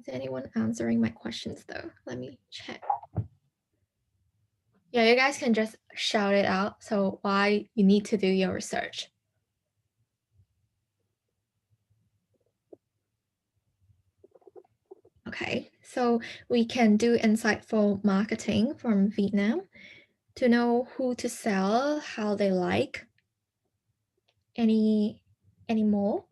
Is anyone answering my questions though? Let me check. Yeah, you guys can just shout it out. So why you need to do your research. Okay, so we can do insightful marketing from Vietnam to know who to sell, how they like. Any more?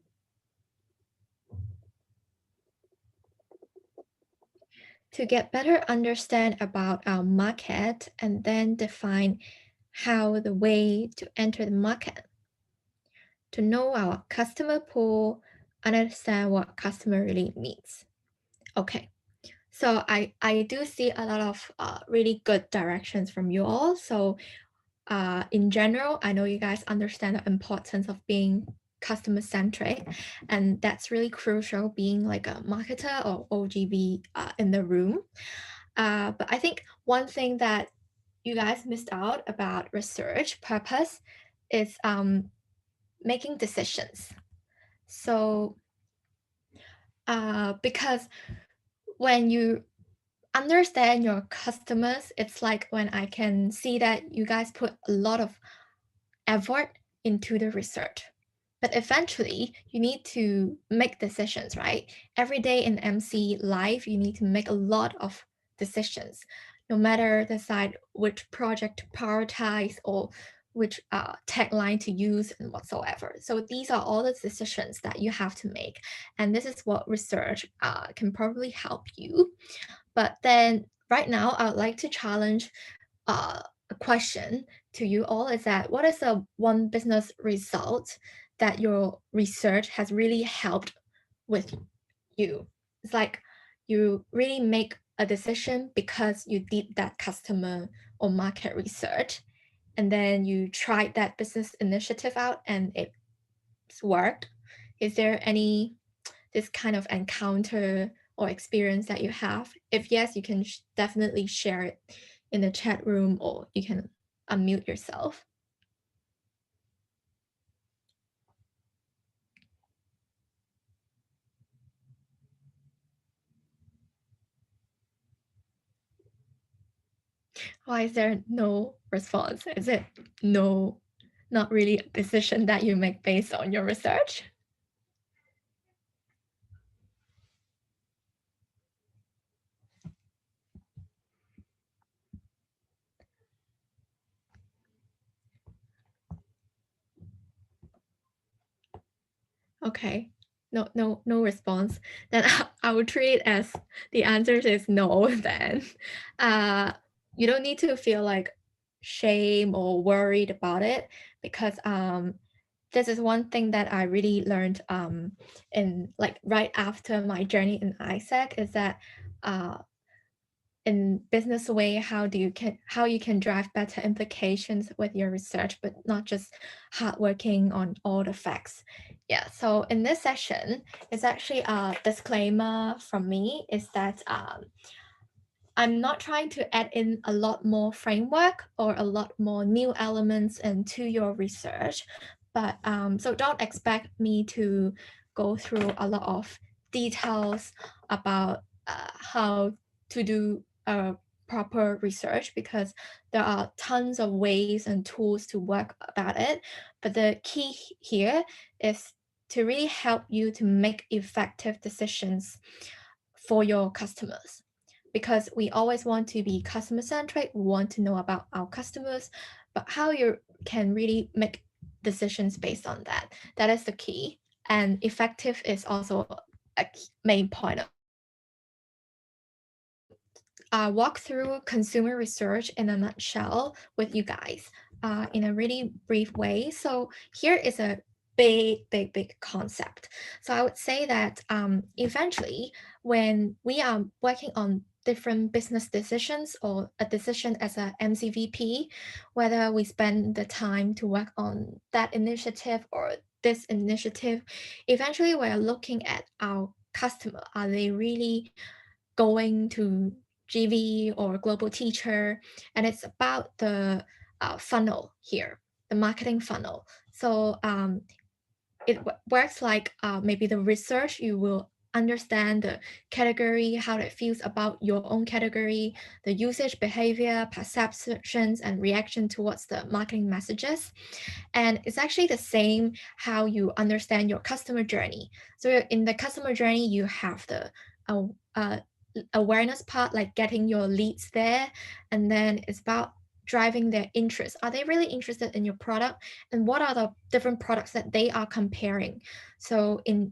To get better understand about our market and then define how the way to enter the market. To know our customer pool, understand what customer really needs. Okay, so I do see a lot of really good directions from you all. So in general, I know you guys understand the importance of being customer centric, and that's really crucial being like a marketer or OGB in the room. But I think one thing that you guys missed out about research purpose is making decisions. So because when you understand your customers, it's like when I can see that you guys put a lot of effort into the research. But eventually, you need to make decisions, right? Every day in MC life, you need to make a lot of decisions, no matter decide which project to prioritize or which tagline to use and whatsoever. So these are all the decisions that you have to make. And this is what research can probably help you. But then right now, I would like to challenge a question to you all is that what is the one business result that your research has really helped with you? It's like you really make a decision because you did that customer or market research, and then you tried that business initiative out and it's worked. Is there any this kind of encounter or experience that you have? If yes, you can definitely share it in the chat room or you can unmute yourself. Why is there no response? Is it not really a decision that you make based on your research? Okay, no response. Then I would treat it as the answer is no. Then, you don't need to feel like shame or worried about it because this is one thing that I really learned in like right after my journey in ISAC is that in business way how you can drive better implications with your research, but not just hardworking on all the facts. Yeah, so in this session it's actually a disclaimer from me is that I'm not trying to add in a lot more framework or a lot more new elements into your research, but so don't expect me to go through a lot of details about how to do a proper research because there are tons of ways and tools to work about it. But the key here is to really help you to make effective decisions for your customers because we always want to be customer centric. We want to know about our customers, but how you can really make decisions based on that. That is the key. And effective is also a main point of walk through consumer research in a nutshell with you guys in a really brief way. So here is a big concept. So I would say that eventually when we are working on different business decisions or a decision as a MCVP, whether we spend the time to work on that initiative or this initiative, eventually we're looking at our customer. Are they really going to GV or global teacher? And it's about the funnel here, the marketing funnel. So it works like maybe the research you will understand the category, how it feels about your own category, the usage behavior, perceptions, and reaction towards the marketing messages. And it's actually the same how you understand your customer journey. So in the customer journey, you have the awareness part, like getting your leads there. And then it's about driving their interest. Are they really interested in your product? And what are the different products that they are comparing? So in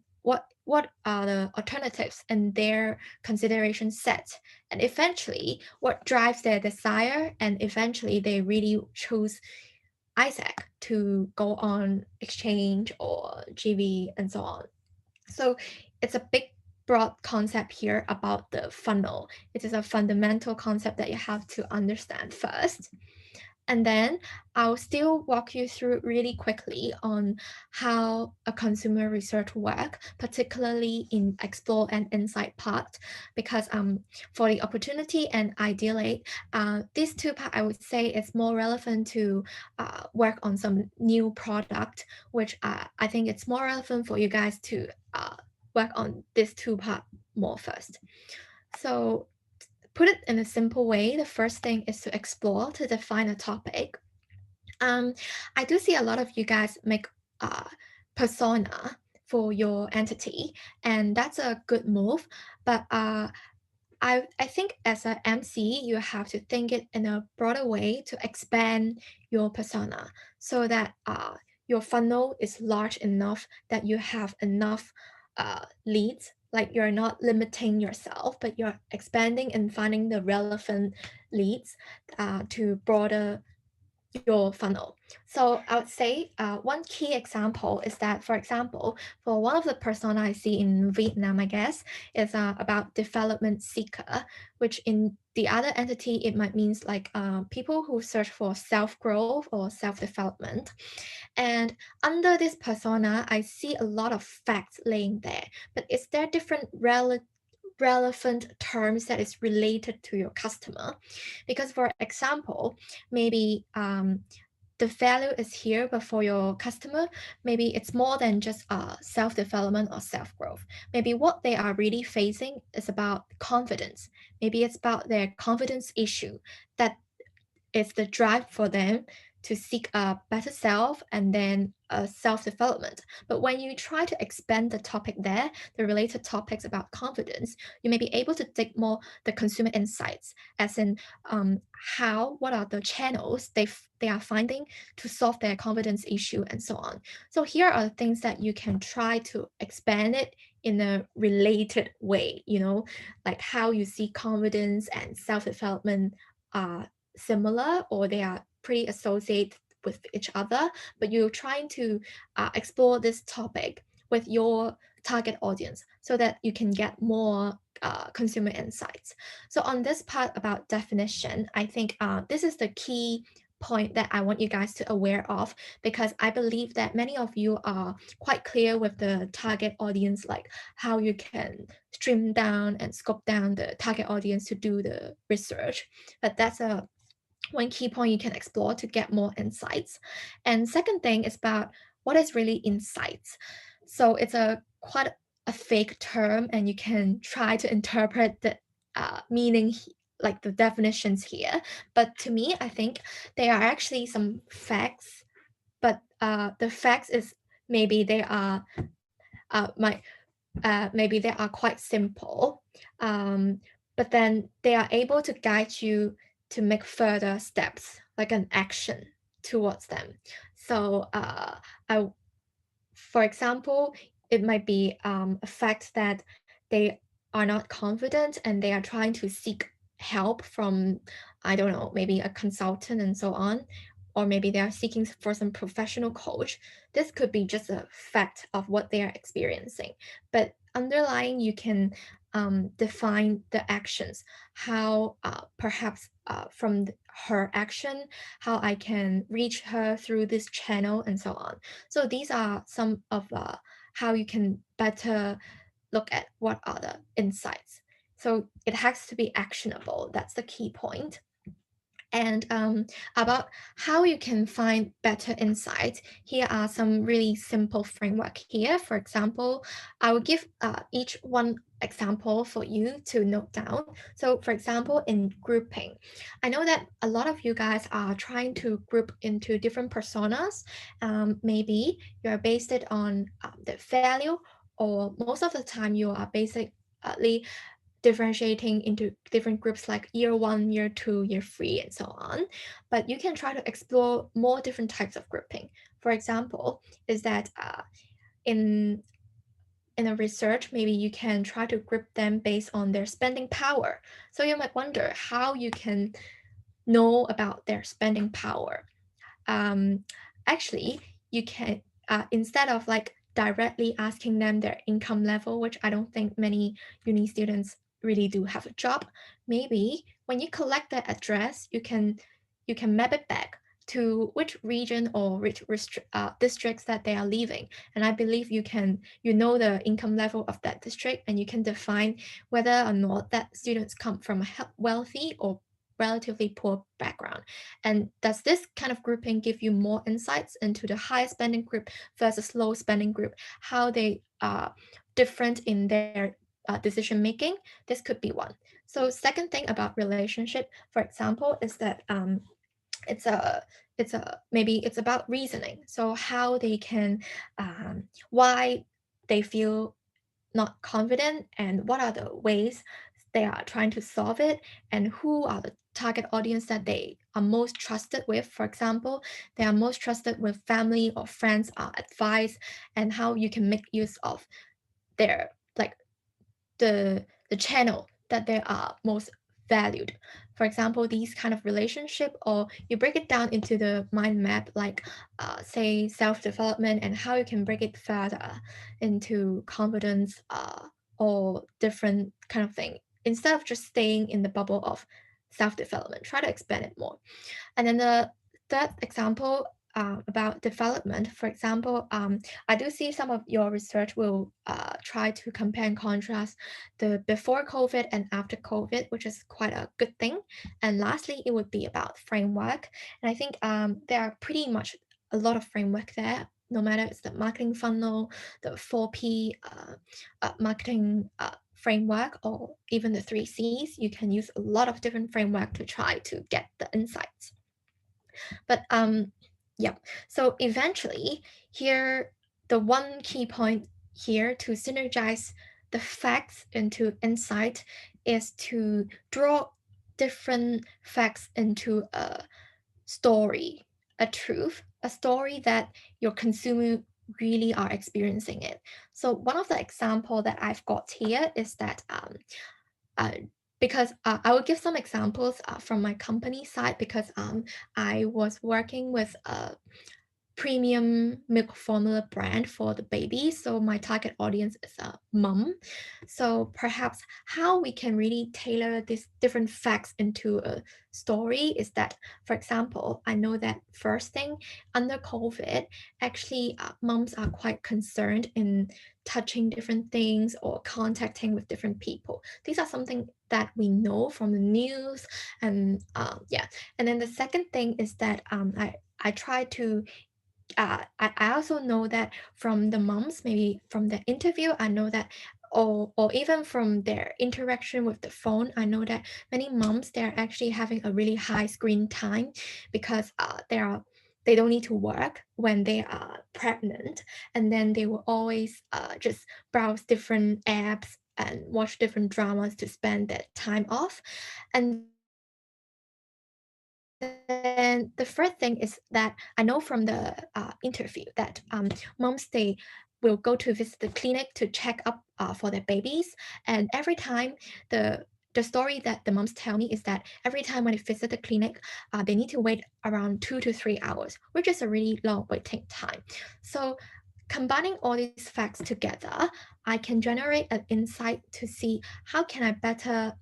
what are the alternatives in their consideration set? And eventually what drives their desire, and eventually they really choose Isaac to go on exchange or GV and so on. So it's a big broad concept here about the funnel. It is a fundamental concept that you have to understand first. And then I'll still walk you through really quickly on how a consumer research work, particularly in explore and insight part, because for the opportunity and ideally, these two parts I would say is more relevant to work on some new product, which I think it's more relevant for you guys to work on this two part more first. So put it in a simple way, the first thing is to explore, to define a topic. I do see a lot of you guys make a persona for your entity, and that's a good move. But I think as an MC, you have to think it in a broader way to expand your persona so that your funnel is large enough that you have enough leads. Like you're not limiting yourself, but you're expanding and finding the relevant leads to broader your funnel. So I would say one key example is that, for example, for one of the persona I see in Vietnam, I guess, is about development seeker, which in the other entity, it might means like people who search for self-growth or self-development. And under this persona, I see a lot of facts laying there, but is there different relevant terms that is related to your customer? Because for example, maybe the value is here, but for your customer, maybe it's more than just self-development or self-growth. Maybe what they are really facing is about confidence. Maybe it's about their confidence issue that is the drive for them to seek a better self and then a self-development. But when you try to expand the topic there, the related topics about confidence, you may be able to dig more the consumer insights, as in what are the channels they are finding to solve their confidence issue and so on. So here are the things that you can try to expand it in a related way, like how you see confidence and self-development similar, or they are pretty associated with each other, but you're trying to explore this topic with your target audience so that you can get more consumer insights. So on this part about definition, I think this is the key point that I want you guys to aware of, because I believe that many of you are quite clear with the target audience, like how you can stream down and scope down the target audience to do the research. But that's one key point you can explore to get more insights. And second thing is about what is really insights. So it's a quite a fake term, and you can try to interpret the meaning, like the definitions here. But to me, I think they are actually some facts, but the facts is maybe they are maybe they are quite simple, but then they are able to guide you to make further steps, like an action towards them. So for example, it might be a fact that they are not confident and they are trying to seek help from, I don't know, maybe a consultant and so on, or maybe they are seeking for some professional coach. This could be just a fact of what they are experiencing. But underlying, you can define the actions, how perhaps from her action, how I can reach her through this channel and so on. So these are some of how you can better look at what are the insights. So it has to be actionable. That's the key point. And about how you can find better insights, here are some really simple framework here. For example, I will give each one example for you to note down. So for example, in grouping, I know that a lot of you guys are trying to group into different personas. Maybe you're based it on the value, or most of the time you are basically differentiating into different groups like year 1, year 2, year 3, and so on. But you can try to explore more different types of grouping. For example, is that in a research, maybe you can try to group them based on their spending power. So you might wonder how you can know about their spending power. um, Actually, you can, instead of like directly asking them their income level, which I don't think many uni students really do have a job, maybe when you collect their address, you can map it back to which region or which districts that they are living. And I believe you know the income level of that district, and you can define whether or not that students come from a wealthy or relatively poor background. And does this kind of grouping give you more insights into the high spending group versus low spending group, how they are different in their decision making? This could be one. So second thing about relationship, for example, is that it's a maybe it's about reasoning. So how they can why they feel not confident, and what are the ways they are trying to solve it, and who are the target audience that they are most trusted with. For example, they are most trusted with family or friends advice, and how you can make use of their like the channel that they are most valued. For example, these kind of relationship, or you break it down into the mind map, like say self-development, and how you can break it further into confidence or different kind of thing. Instead of just staying in the bubble of self-development, try to expand it more. And then the third example about development, for example, I do see some of your research will try to compare and contrast the before COVID and after COVID, which is quite a good thing. And lastly, it would be about framework. And I think there are pretty much a lot of framework there, no matter it's the marketing funnel, the 4P marketing framework, or even the 3Cs. You can use a lot of different framework to try to get the insights. But yeah, so eventually here, the one key point here to synergize the facts into insight is to draw different facts into a story, a truth, a story that your consumer really are experiencing it. So one of the example that I've got here is that uh, because I will give some examples from my company side, because I was working with a premium milk formula brand for the baby. So my target audience is a mom. So perhaps how we can really tailor these different facts into a story is that, for example, I know that first thing under COVID, actually moms are quite concerned in touching different things or contacting with different people. These are something that we know from the news, and yeah. And then the second thing is that I try to I also know that from the moms, maybe from the interview, I know that, or even from their interaction with the phone, I know that many moms, they're actually having a really high screen time because they don't need to work when they are pregnant, and then they will always just browse different apps and watch different dramas to spend that time off. And then the third thing is that I know from the interview that moms, they will go to visit the clinic to check up for their babies, and every time the story that the moms tell me is that every time when they visit the clinic, they need to wait around 2 to 3 hours, which is a really long waiting time. So combining all these facts together, I can generate an insight to see how can I better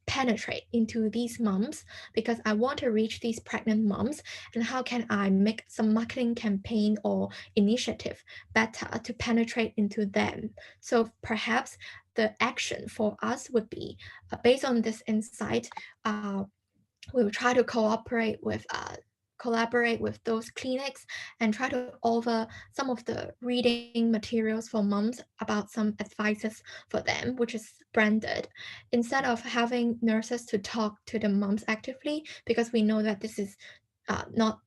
penetrate into these moms, because I want to reach these pregnant moms, and how can I make some marketing campaign or initiative better to penetrate into them. So perhaps the action for us would be based on this insight, we will try to collaborate with those clinics and try to offer some of the reading materials for moms about some advices for them, which is branded, instead of having nurses to talk to the moms actively, because we know that this is not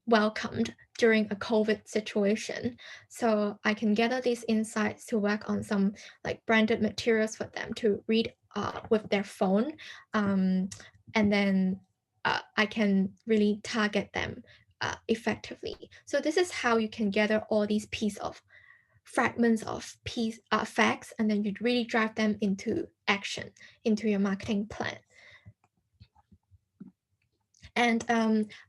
welcomed during a COVID situation. So I can gather these insights to work on some like branded materials for them to read with their phone. And then I can really target them effectively. So this is how you can gather all these pieces of fragments of facts, and then you really drive them into action, into your marketing plan. And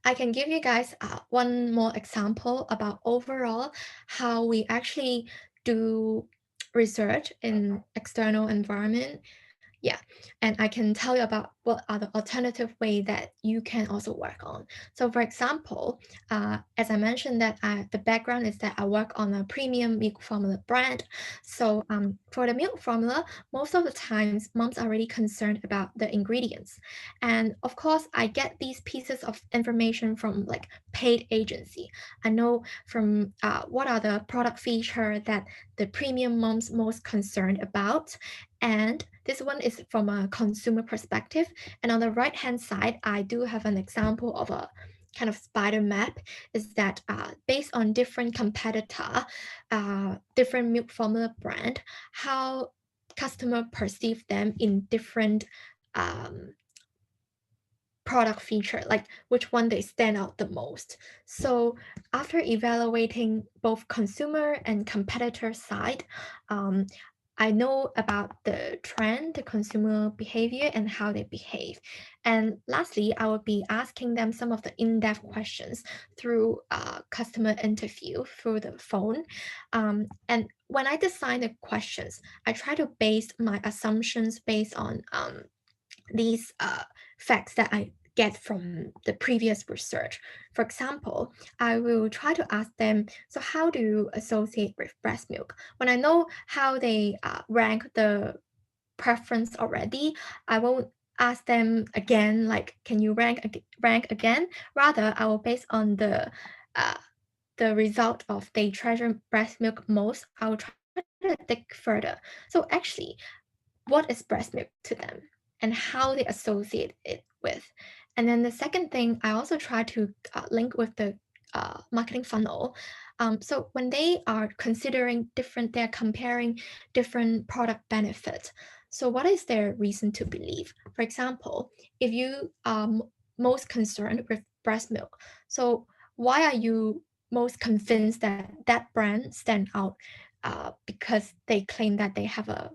I can give you guys one more example about overall how we actually do research in external environment. Yeah, and I can tell you about what are the alternative way that you can also work on. So for example, as I mentioned that the background is that I work on a premium milk formula brand. So for the milk formula, most of the times moms are really concerned about the ingredients. And of course, I get these pieces of information from like paid agency. I know from what are the product feature that the premium moms most concerned about. And this one is from a consumer perspective. And on the right-hand side, I do have an example of a kind of spider map, is that based on different competitor, different milk formula brand, how customer perceive them in different um, product feature, like which one they stand out the most. So after evaluating both consumer and competitor side, um, I know about the trend, the consumer behavior, and how they behave. And lastly, I will be asking them some of the in-depth questions through customer interview through the phone. And when I design the questions, I try to base my assumptions based on these facts that I get from the previous research. For example, I will try to ask them, so how do you associate with breast milk? When I know how they rank the preference already, I won't ask them again, like, can you rank again? Rather, I will base on the result of they treasure breast milk most. I will try to dig further. So actually, what is breast milk to them and how they associate it with. And then the second thing, I also try to link with the marketing funnel. So when they are considering they're comparing different product benefits. So what is their reason to believe? For example, if you are most concerned with breast milk, so why are you most convinced that that brand stand out? Because they claim that they have a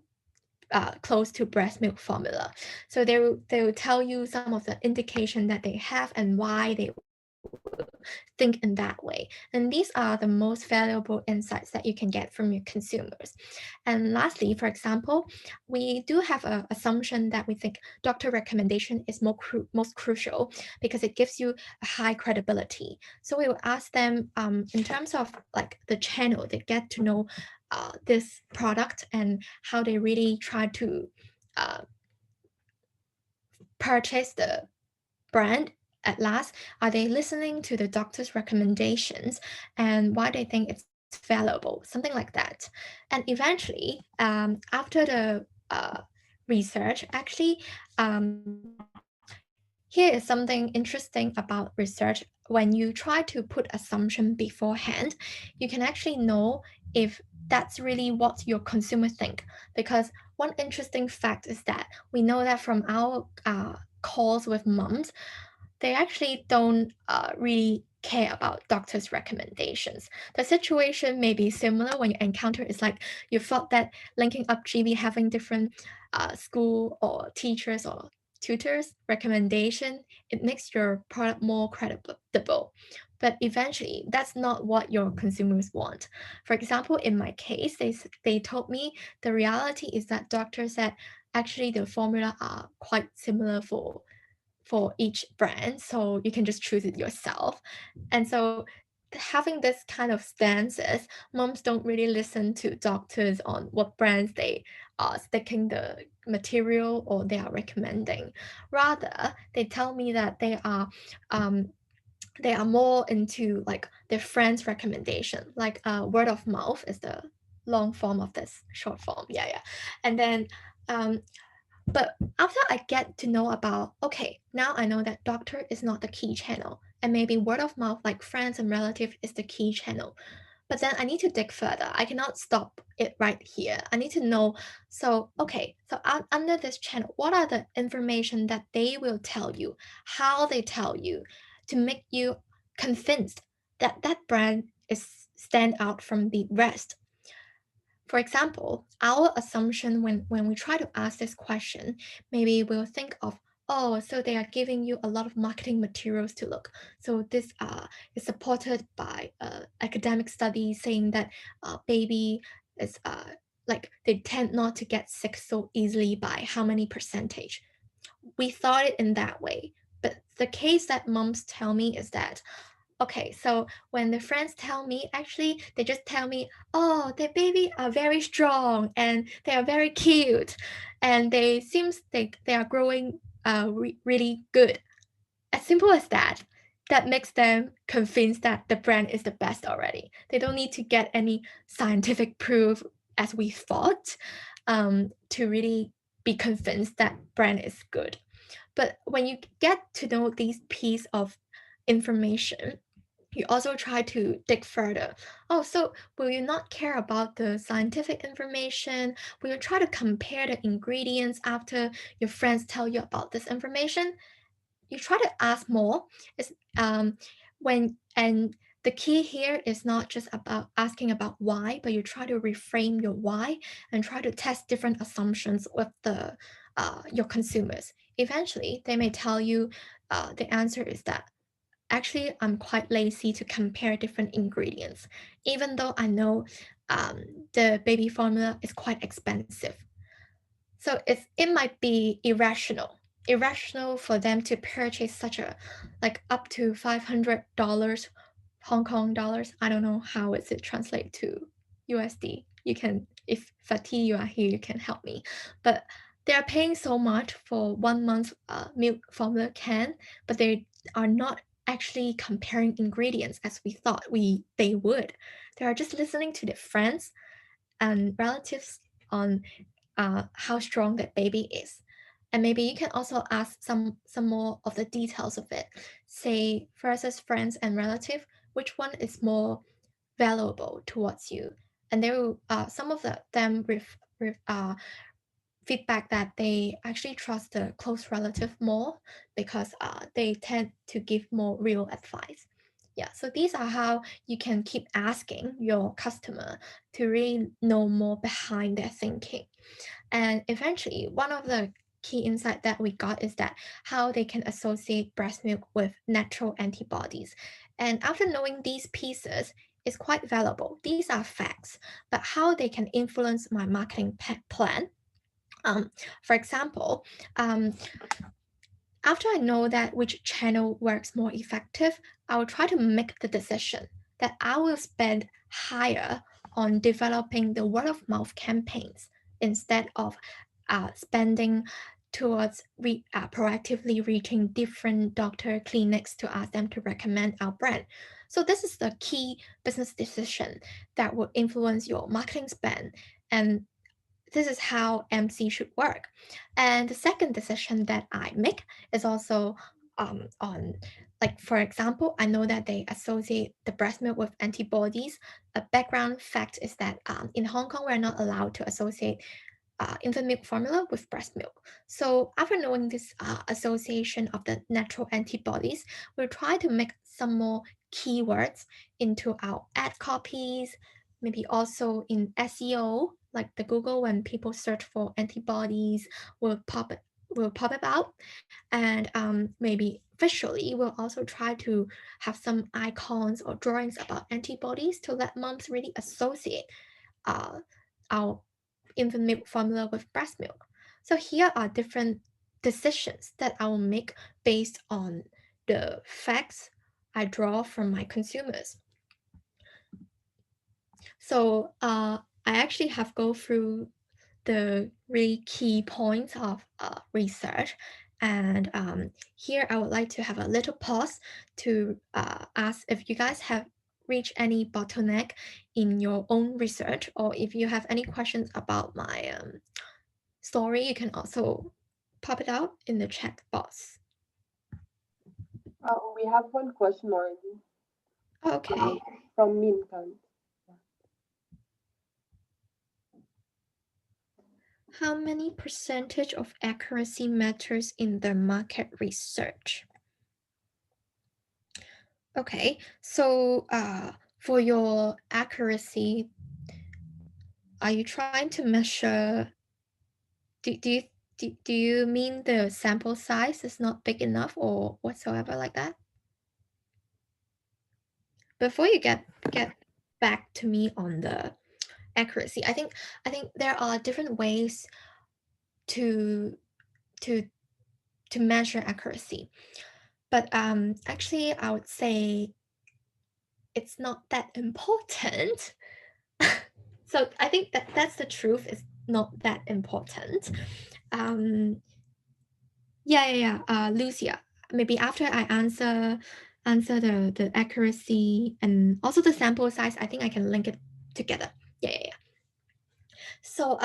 close to breast milk formula. So they will tell you some of the indication that they have and why they think in that way. And these are the most valuable insights that you can get from your consumers. And lastly, for example, we do have an assumption that we think doctor recommendation is most crucial because it gives you a high credibility. So we will ask them in terms of like the channel they get to know this product and how they really try to uh, purchase the brand at last. Are they listening to the doctor's recommendations and why they think it's valuable, something like that. And eventually, after the research, actually, here is something interesting about research. When you try to put assumption beforehand, you can actually know if that's really what your consumer think. Because one interesting fact is that we know that from our calls with moms, they actually don't really care about doctors' recommendations. The situation may be similar when you encounter it's like you thought that linking up GV having different school or teachers or tutors recommendation, it makes your product more credible. But eventually, that's not what your consumers want. For example, in my case, they told me the reality is that doctors said actually the formula are quite similar for each brand, so you can just choose it yourself. And so having this kind of stances, moms don't really listen to doctors on what brands they are sticking the material or they are recommending. Rather, they tell me that um, they are more into like their friends' recommendation, like word of mouth is the long form of this short form. Yeah, yeah. And then um, but after I get to know about, okay, now I know that doctor is not the key channel, and maybe word of mouth, like friends and relative, is the key channel. But then I need to dig further. I cannot stop it right here. I need to know. So, okay, so under this channel, what are the information that they will tell you, how they tell you, to make you convinced that that brand is stand out from the rest. For example, our assumption when we try to ask this question, maybe we'll think of, oh, so they are giving you a lot of marketing materials to look. So this is supported by academic studies saying that baby is like they tend not to get sick so easily by how many percentage. We thought it in that way. But the case that moms tell me is that, okay, so when the friends tell me, actually, they just tell me, oh, their baby are very strong and they are very cute, and they seems they are growing really good. As simple as that. That makes them convinced that the brand is the best already. They don't need to get any scientific proof as we thought to really be convinced that brand is good. But when you get to know these piece of information, you also try to dig further. Oh, so will you not care about the scientific information? Will you try to compare the ingredients after your friends tell you about this information? You try to ask more. It's when and the key here is not just about asking about why, but you try to reframe your why and try to test different assumptions with the your consumers. Eventually, they may tell you the answer is that actually I'm quite lazy to compare different ingredients, even though I know the baby formula is quite expensive. So it might be irrational for them to purchase such a like up to $500 Hong Kong dollars. I don't know how is it translate to USD. You can, if Fatih you are here, you can help me. But they are paying so much for 1 month milk formula can, but they are not actually comparing ingredients as we thought they would. They are just listening to their friends and relatives on how strong that baby is. And maybe you can also ask some more of the details of it. Say versus friends and relative, which one is more valuable towards you? And there will some of them feedback that they actually trust the close relative more because they tend to give more real advice. Yeah, so these are how you can keep asking your customer to really know more behind their thinking. And eventually, one of the key insight that we got is that how they can associate breast milk with natural antibodies. And after knowing these pieces, is quite valuable. These are facts, but how they can influence my marketing plan. For example, um, after I know that which channel works more effective, I will try to make the decision that I will spend higher on developing the word of mouth campaigns instead of spending towards proactively reaching different doctor clinics to ask them to recommend our brand. So this is the key business decision that will influence your marketing spend, and this is how MC should work. And the second decision that I make is also on, like, for example, I know that they associate the breast milk with antibodies. A background fact is that in Hong Kong, we're not allowed to associate infant milk formula with breast milk. So after knowing this association of the natural antibodies, we'll try to make some more keywords into our ad copies, maybe also in SEO, like the Google, when people search for antibodies, will pop it out, and maybe visually we'll also try to have some icons or drawings about antibodies to let moms really associate uh, our infant milk formula with breast milk. So here are different decisions that I will make based on the facts I draw from my consumers. So I actually have go through the really key points of research. And here I would like to have a little pause to ask if you guys have reached any bottleneck in your own research, or if you have any questions about my story, you can also pop it out in the chat box. We have one question already Okay. from Minkan. How many percentage of accuracy matters in the market research? Okay, so for your accuracy, are you trying to measure, do you mean the sample size is not big enough or whatsoever like that? Before you get back to me on the accuracy, I think there are different ways to to to measure accuracy. But actually I would say it's not that important. So I think that's the truth. It's not that important. Lucia. Maybe after I answer the accuracy and also the sample size, I think I can link it together. Yeah. So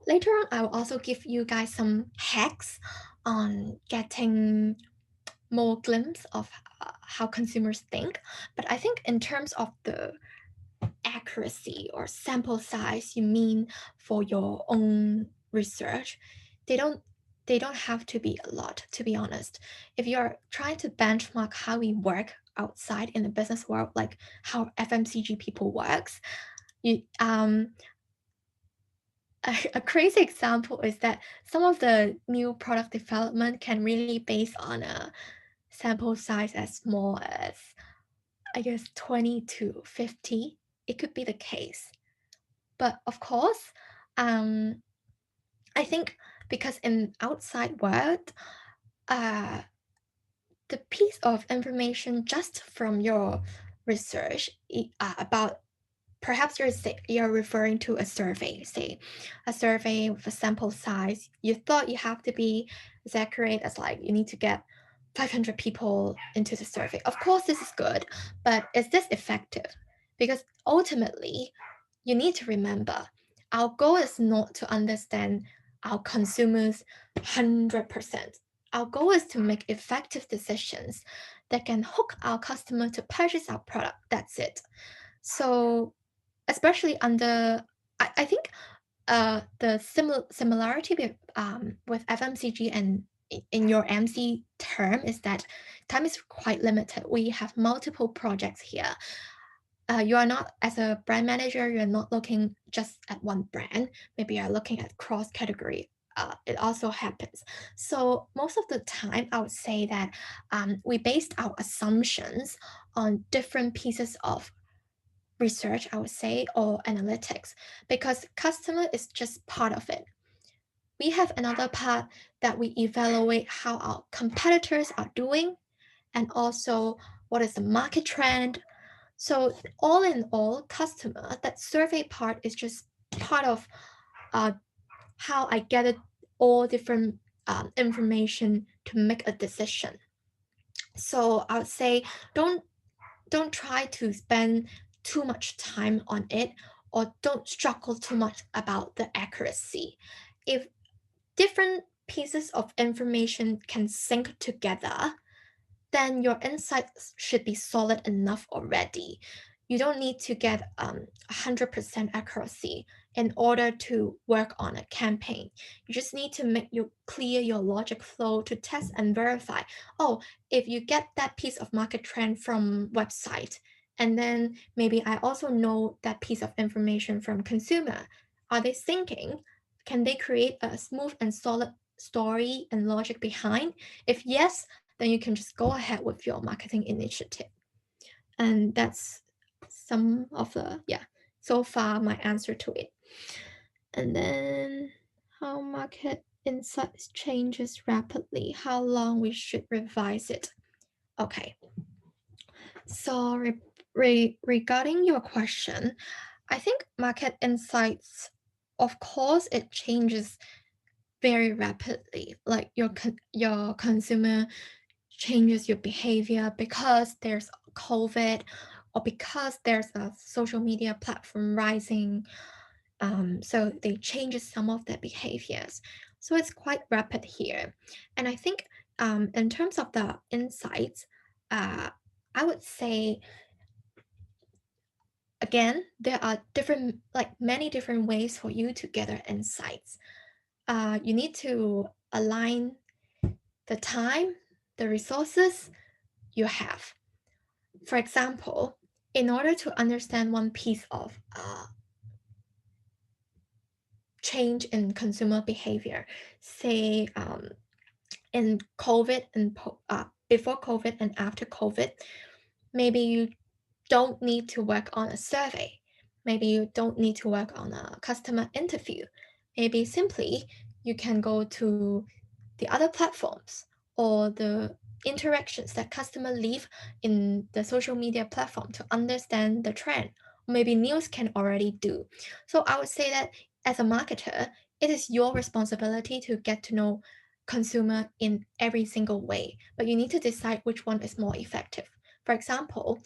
later on, I will also give you guys some hacks on getting more glimpse of how consumers think. But I think in terms of the accuracy or sample size you mean for your own research, they don't have to be a lot, to be honest. If you're trying to benchmark how we work outside in the business world, like how FMCG people works, you a crazy example is that some of the new product development can really base on a sample size as small as, I guess, 20 to 50. It could be the case. But of course, um, I think because in outside world, uh, the piece of information just from your research about, perhaps you're referring to a survey, say a survey with a sample size. You thought you have to be as accurate as like you need to get 500 people into the survey. Of course, this is good, but is this effective? Because ultimately, you need to remember our goal is not to understand our consumers 100%. Our goal is to make effective decisions that can hook our customer to purchase our product. That's it. So, especially under, I think the similarity with FMCG and in your MC term is that time is quite limited. We have multiple projects here. You are not, as a brand manager, you're not looking just at one brand. Maybe you're looking at cross category. It also happens. So most of the time, I would say that we based our assumptions on different pieces of research, I would say, or analytics, because customer is just part of it. We have another part that we evaluate how our competitors are doing and also what is the market trend. So all in all, customer, that survey part is just part of uh, how I gather all different information to make a decision. So I would say don't try to spend too much time on it, or don't struggle too much about the accuracy. If different pieces of information can sync together, then your insights should be solid enough already. You don't need to get 100% accuracy in order to work on a campaign. You just need to make you clear your logic flow to test and verify. Oh, if you get that piece of market trend from website, and then maybe I also know that piece of information from consumer. Are they syncing? Can they create a smooth and solid story and logic behind? If yes, then you can just go ahead with your marketing initiative. And that's some of the, so far my answer to it. And then how market insights changes rapidly, how long we should revise it. Okay. So regarding your question, I think market insights, of course, it changes very rapidly. Like your consumer changes your behavior because there's COVID or because there's a social media platform rising. So they change some of their behaviors. So it's quite rapid here. And I think in terms of the insights, uh, I would say again, there are different, like many different ways for you to gather insights. You need to align the time, the resources you have. For example, in order to understand one piece of change in consumer behavior, say in COVID and before COVID and after COVID, maybe you don't need to work on a survey. Maybe you don't need to work on a customer interview. Maybe simply you can go to the other platforms or the interactions that customers leave in the social media platform to understand the trend. Maybe news can already do. So I would say that as a marketer, it is your responsibility to get to know consumer in every single way, but you need to decide which one is more effective. For example,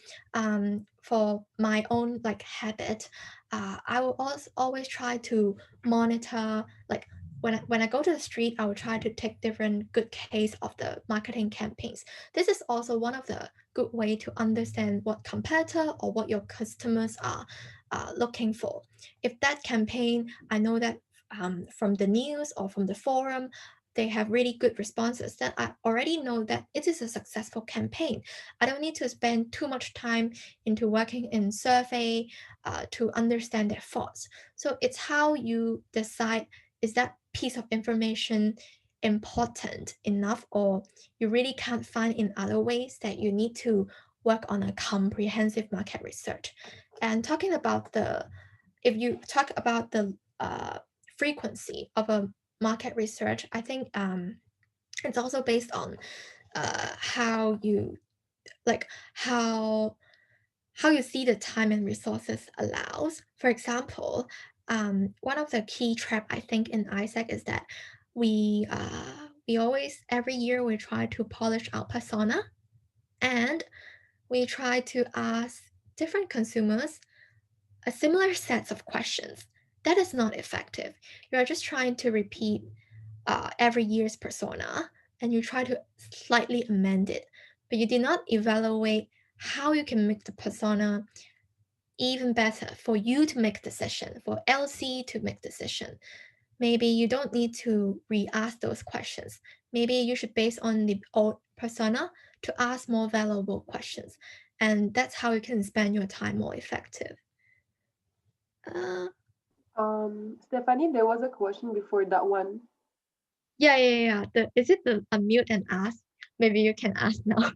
for my own like habit, I will always try to monitor like when I go to the street, I will try to take different good case of the marketing campaigns. This is also one of the good way to understand what competitor or what your customers are looking for. If that campaign, I know that from the news or from the forum, they have really good responses, then I already know that it is a successful campaign. I don't need to spend too much time into working in survey to understand their thoughts. So it's how you decide, is that piece of information important enough, or you really can't find in other ways that you need to work on a comprehensive market research. And talking about if you talk about the frequency of a market research, I think it's also based on how you like how you see the time and resources allows. For example, one of the key trap I think in ISAC is that we always every year we try to polish our persona, and we try to ask different consumers a similar sets of questions. That is not effective. You are just trying to repeat every year's persona, and you try to slightly amend it, but you did not evaluate how you can make the persona even better for you to make decision, for LC to make decision. Maybe you don't need to re-ask those questions. Maybe you should base on the old persona to ask more valuable questions. And that's how you can spend your time more effective. Uh, Stephanie, there was a question before that one. yeah. Is it the unmute and ask? Maybe you can ask now.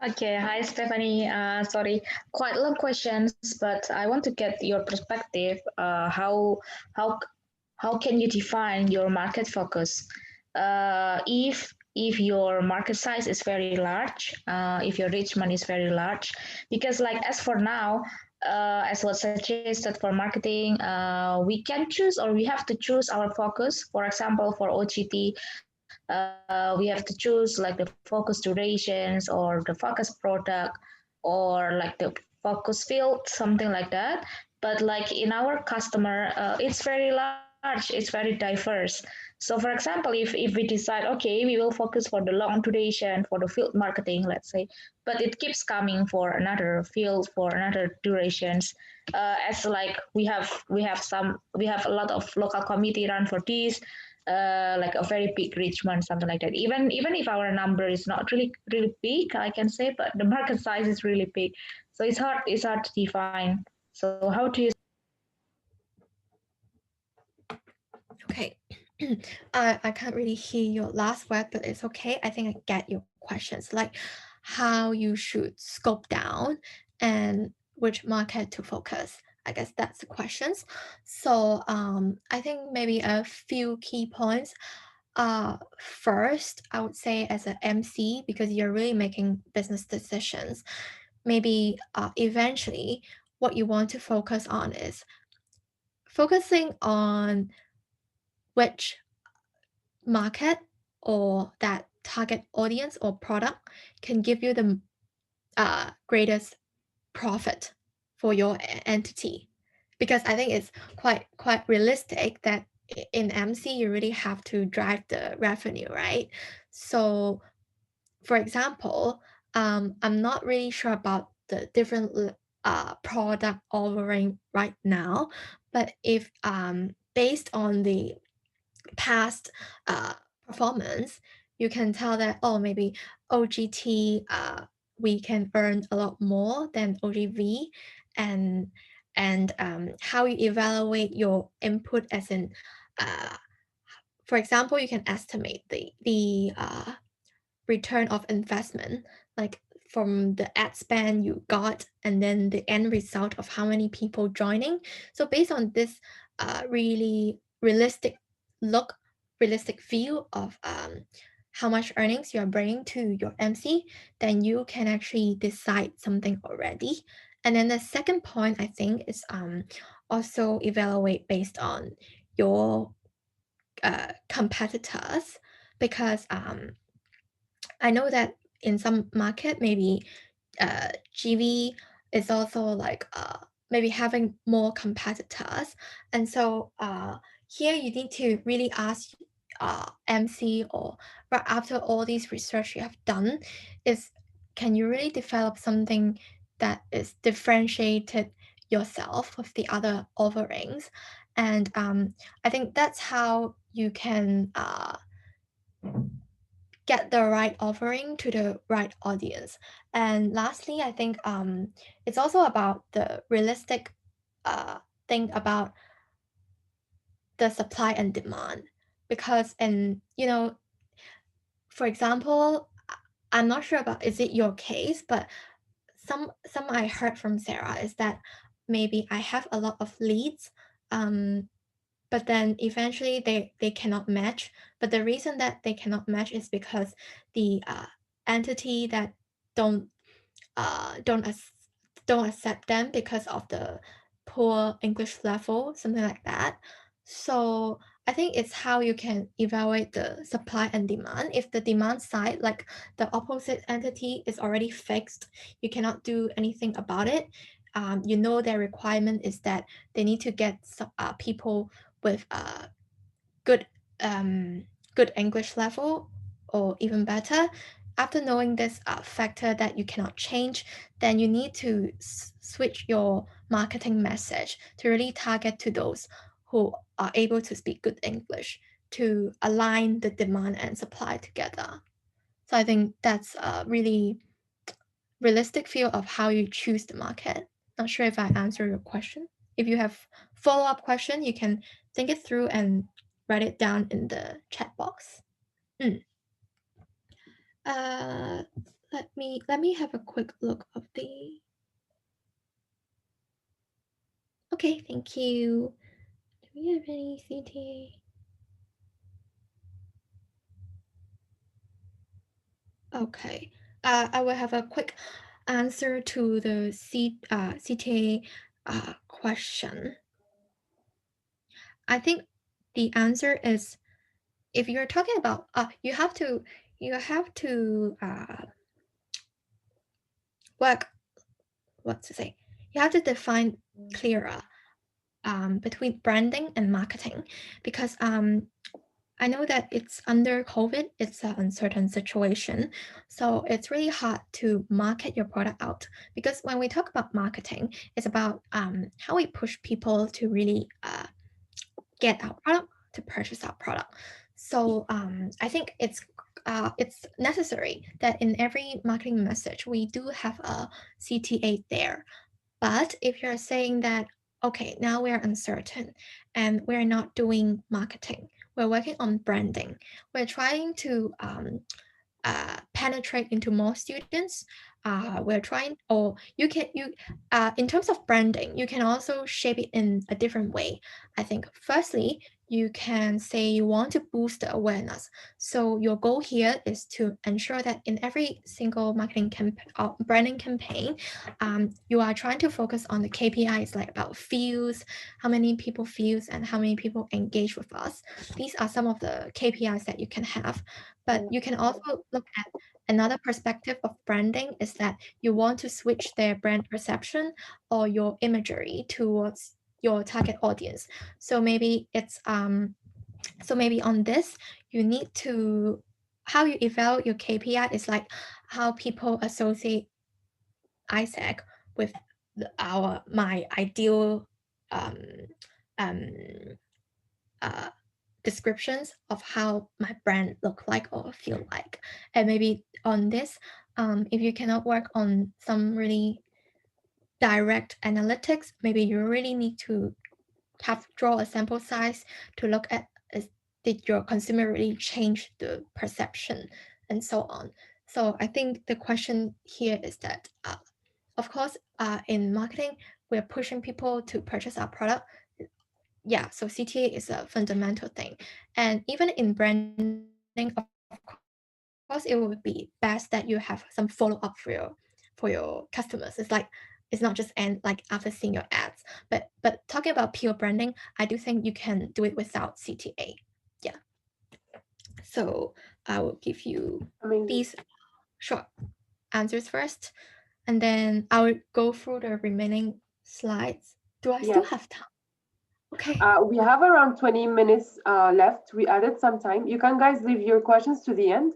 Okay, hi Stephanie. Sorry, quite long questions, but I want to get your perspective. How how can you define your market focus? If your market size is very large, if your reachment is very large, because like as for now, as was suggested for marketing, we can choose or we have to choose our focus. For example, for OGT, we have to choose like the focus durations or the focus product or like the focus field, something like that. But like in our customer, it's very large, it's very diverse. So for example, if we decide, okay, we will focus for the long duration for the field marketing, let's say, but it keeps coming for another field for another durations. As like we have a lot of local committee run for this, like a very big Richmond, something like that. Even if our number is not really big, I can say, but the market size is really big, so it's hard to define. So how do you? Okay. I can't really hear your last word, but it's okay. I think I get your questions, like how you should scope down and which market to focus. I guess that's the questions. So I think maybe a few key points. First, I would say as an MC, because you're really making business decisions, maybe eventually what you want to focus on is focusing on which market or that target audience or product can give you the greatest profit for your entity. Because I think it's quite realistic that in MC you really have to drive the revenue, right? So for example, I'm not really sure about the different product offering right now, but if based on the past performance, you can tell that, oh, maybe OGT, we can earn a lot more than OGV, and how you evaluate your input as in, for example, you can estimate the return of investment, like from the ad spend you got and then the end result of how many people joining. So based on this really realistic view of how much earnings you are bringing to your MC, then you can actually decide something already. And then the second point, I think, is also evaluate based on your competitors, because I know that in some market, maybe GV is also like maybe having more competitors. And so here you need to really ask MC, or right after all these research you have done, is can you really develop something that is differentiated yourself with the other offerings? And I think that's how you can get the right offering to the right audience. And lastly, I think it's also about the realistic thing about the supply and demand. Because, and for example, I'm not sure about is it your case, but some I heard from Sarah is that maybe I have a lot of leads, but then eventually they cannot match. But the reason that they cannot match is because the entity that don't don't accept them because of the poor English level, something like that. So I think it's how you can evaluate the supply and demand. If the demand side, like the opposite entity, is already fixed, you cannot do anything about it. Their requirement is that they need to get people with good good English level or even better. After knowing this factor that you cannot change, then you need to switch your marketing message to really target to those who are able to speak good English, to align the demand and supply together. So I think that's a really realistic view of how you choose the market. Not sure if I answered your question. If you have follow-up question, you can think it through and write it down in the chat box. Let me have a quick look of the. Okay, thank you. Do we have any CTA? Okay, I will have a quick answer to the CTA question. I think the answer is, if you're talking about you have to work, what to say, you have to define clearer between branding and marketing, because I know that it's under COVID, it's an uncertain situation. So it's really hard to market your product out, because when we talk about marketing, it's about how we push people to really get our product, to purchase our product. So I think it's necessary that in every marketing message, we do have a CTA there. But if you're saying that, okay, now we're uncertain and we're not doing marketing, we're working on branding, we're trying to penetrate into more students, we're trying, or you in terms of branding, you can also shape it in a different way. I think firstly, you can say you want to boost the awareness. So your goal here is to ensure that in every single marketing branding campaign, you are trying to focus on the KPIs like about views, how many people views, and how many people engage with us. These are some of the KPIs that you can have, but you can also look at another perspective of branding is that you want to switch their brand perception or your imagery towards your target audience. So maybe it's so maybe on this you need to how you evaluate your KPI is like how people associate Isaac with my ideal um, um, uh, descriptions of how my brand look like or feel like. And maybe on this, if you cannot work on some really direct analytics, maybe you really need to draw a sample size to look at did your consumer really change the perception and so on. So I think the question here is that, of course, in marketing, we're pushing people to purchase our product. Yeah, so CTA is a fundamental thing. And even in branding, of course, it would be best that you have some follow-up for your customers. It's not just end like after seeing your ads. But talking about pure branding, I do think you can do it without CTA. Yeah. So I will give you Amazing. these short answers first, and then I will go through the remaining slides. Do I still Yes. have time? Okay. We have around 20 minutes left. We added some time. You can guys leave your questions to the end.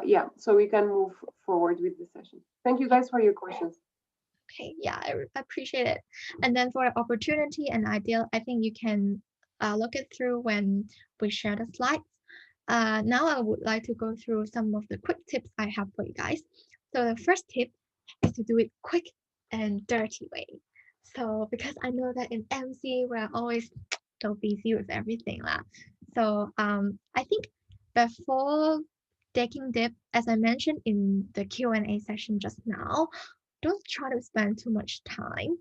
Yeah, so we can move forward with the session. Thank you guys for your questions. Okay, yeah, I appreciate it. And then for opportunity and ideal, I think you can look it through when we share the slides. Now I would like to go through some of the quick tips I have for you guys. So the first tip is to do it quick and dirty way. So because I know that in MC we're always so busy with everything lah. So I think before taking dip, as I mentioned in the Q&A session just now, don't try to spend too much time.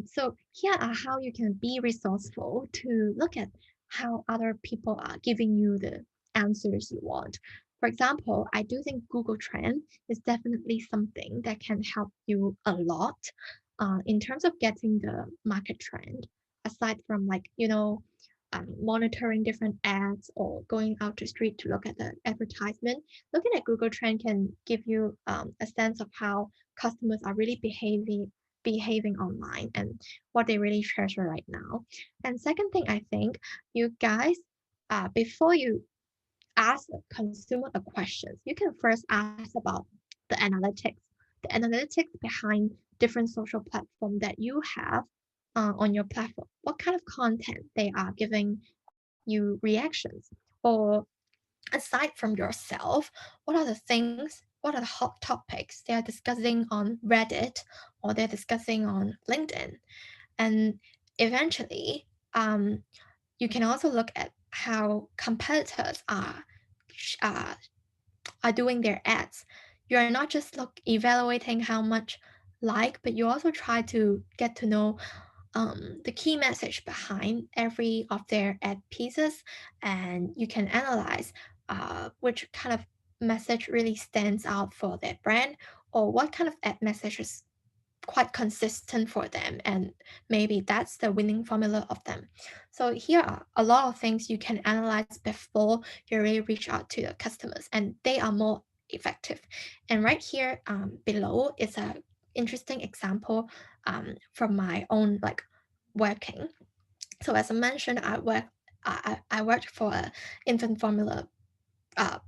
So here are how you can be resourceful to look at how other people are giving you the answers you want. For example, I do think Google Trend is definitely something that can help you a lot in terms of getting the market trend. Aside from monitoring different ads or going out to street to look at the advertisement, looking at Google Trend can give you a sense of how customers are really behaving online and what they really treasure right now. And second thing, I think you guys, before you ask a consumer a question, you can first ask about the analytics behind different social platform that you have on your platform. What kind of content they are giving you reactions, or aside from yourself, what are the things, what are the hot topics they are discussing on Reddit or they're discussing on LinkedIn? And eventually, you can also look at how competitors uh, are doing their ads. You're not just evaluating how much like, but you also try to get to know the key message behind every of their ad pieces, and you can analyze which kind of message really stands out for their brand, or what kind of ad message is quite consistent for them, and maybe that's the winning formula of them. So here are a lot of things you can analyze before you really reach out to the customers, and they are more effective. And right here below is a interesting example from my own working. So as I mentioned, I worked for an infant formula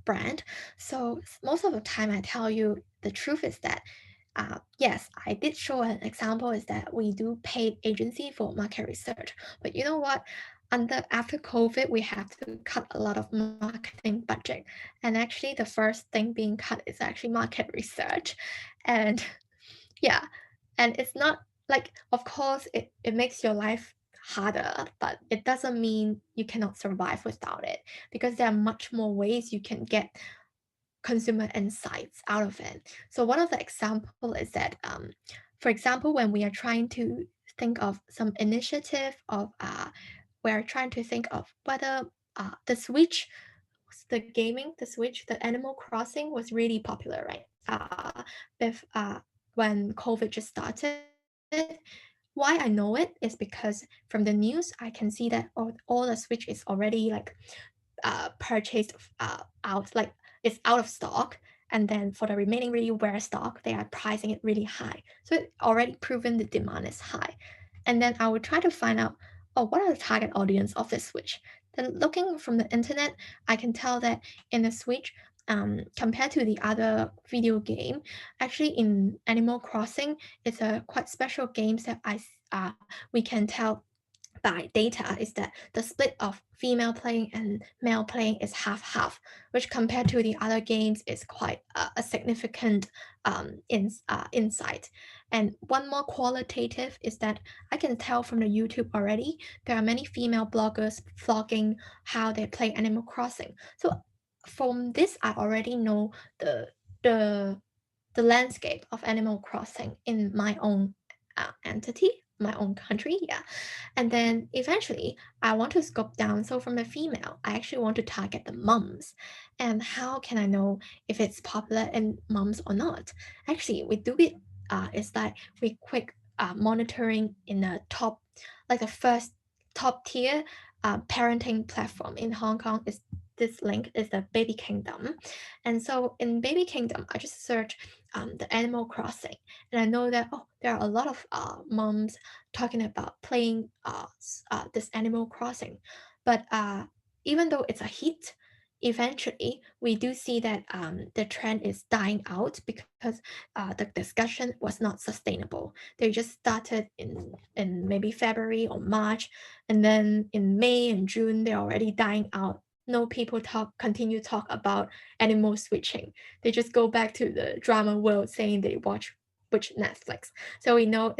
brand. So most of the time I tell you the truth is that yes, I did show an example is that we do paid agency for market research. But you know what? After COVID, we have to cut a lot of marketing budget. And actually the first thing being cut is actually market research. And yeah, and it's not like, of course, it makes your life harder, but it doesn't mean you cannot survive without it, because there are much more ways you can get consumer insights out of it. So one of the example is that, for example, when we are trying to think of some initiative of we're trying to think of whether the Switch, the Animal Crossing was really popular, right? When COVID just started. Why I know it is because from the news I can see that all the Switch is already like purchased out, like it's out of stock, and then for the remaining really rare stock they are pricing it really high, so it already proven the demand is high. And then I would try to find out, oh, what are the target audience of the Switch. Then looking from the internet, I can tell that in the Switch, compared to the other video game, actually in Animal Crossing, it's a quite special games that we can tell by data is that the split of female playing and male playing is half-half, which compared to the other games is quite a significant insight. And one more qualitative is that I can tell from the YouTube already, there are many female bloggers vlogging how they play Animal Crossing. So from this, I already know the the landscape of Animal Crossing in my own entity, my own country, yeah. And then eventually, I want to scope down. So from the female, I actually want to target the moms. And how can I know if it's popular in moms or not? Actually, we do it. It's like we quick monitoring in the top, like the first top tier parenting platform in Hong Kong is this link is the Baby Kingdom. And so in Baby Kingdom, I just search the Animal Crossing, and I know that there are a lot of moms talking about playing this Animal Crossing. But even though it's a hit, eventually we do see that the trend is dying out because the discussion was not sustainable. They just started in maybe February or March, and then in May and June they're already dying out. No people continue talk about animal switching. They just go back to the drama world saying they watch which Netflix. So we know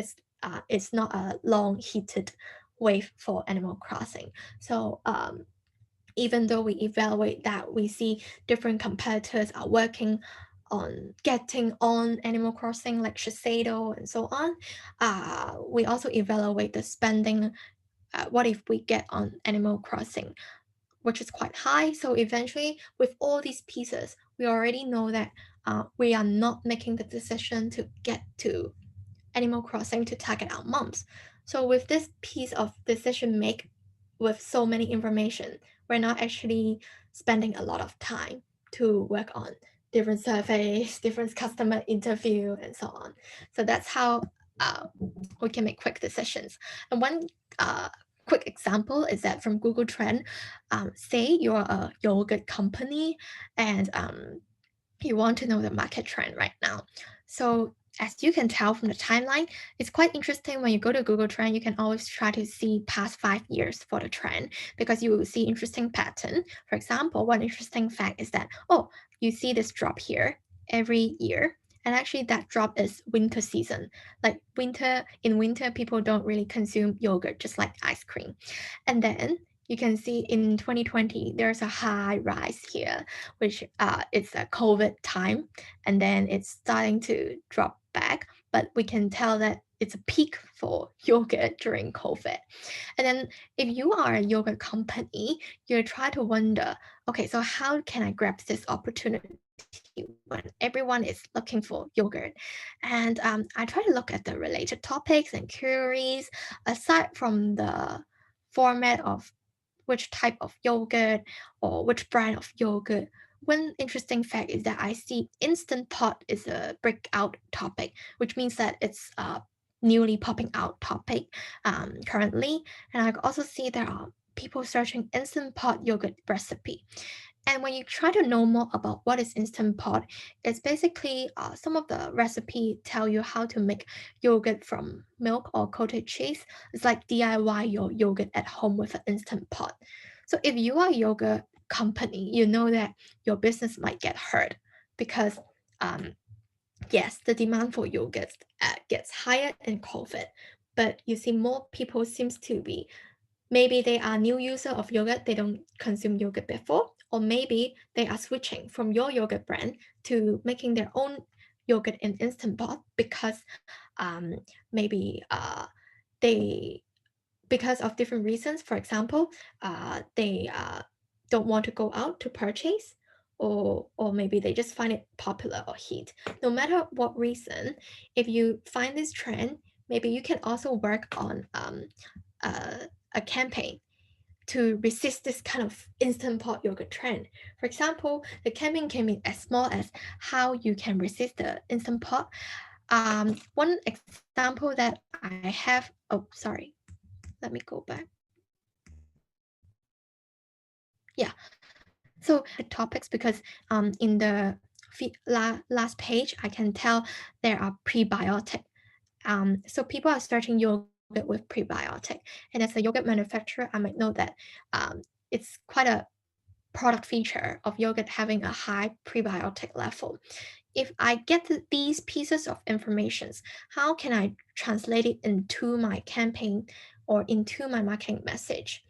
it's not a long heated wave for Animal Crossing. So even though we evaluate that, we see different competitors are working on getting on Animal Crossing like Shiseido and so on. We also evaluate the spending. What if we get on Animal Crossing, which is quite high? So eventually, with all these pieces, we already know that we are not making the decision to get to Animal Crossing to target our moms. So with this piece of decision make with so many information, we're not actually spending a lot of time to work on different surveys, different customer interview, and so on. So that's how we can make quick decisions. And one quick example is that from Google Trend, say you're a yogurt company and you want to know the market trend right now. So as you can tell from the timeline, it's quite interesting when you go to Google Trend, you can always try to see past 5 years for the trend because you will see interesting pattern. For example, one interesting fact is that, you see this drop here every year. And actually that drop is winter season. Like in winter, people don't really consume yogurt, just like ice cream. And then you can see in 2020, there's a high rise here, which it's a COVID time, and then it's starting to drop back. But we can tell that it's a peak for yogurt during COVID. And then if you are a yogurt company, you try to wonder, okay, so how can I grab this opportunity when everyone is looking for yogurt? And I try to look at the related topics and queries aside from the format of which type of yogurt or which brand of yogurt. One interesting fact is that I see Instant Pot is a breakout topic, which means that it's a newly popping out topic currently. And I also see there are people searching Instant Pot yogurt recipe. And when you try to know more about what is Instant Pot, it's basically some of the recipe tell you how to make yogurt from milk or coated cheese. It's like DIY your yogurt at home with an Instant Pot. So if you are a yogurt company, you know that your business might get hurt because yes, the demand for yogurt gets higher in COVID, but you see more people seems to be, maybe they are new user of yogurt, they don't consume yogurt before, or maybe they are switching from your yogurt brand to making their own yogurt in Instant Pot because maybe they because of different reasons. For example, they don't want to go out to purchase, or maybe they just find it popular or hit. No matter what reason, if you find this trend, maybe you can also work on a campaign to resist this kind of instant pot yogurt trend. For example, the campaign can be as small as how you can resist the instant pot. One example that I have, oh, sorry, let me go back. Yeah, so topics, because in the last page, I can tell there are prebiotic. So people are searching yogurt with prebiotic. And as a yogurt manufacturer, I might know that it's quite a product feature of yogurt having a high prebiotic level. If I get these pieces of information, how can I translate it into my campaign or into my marketing message?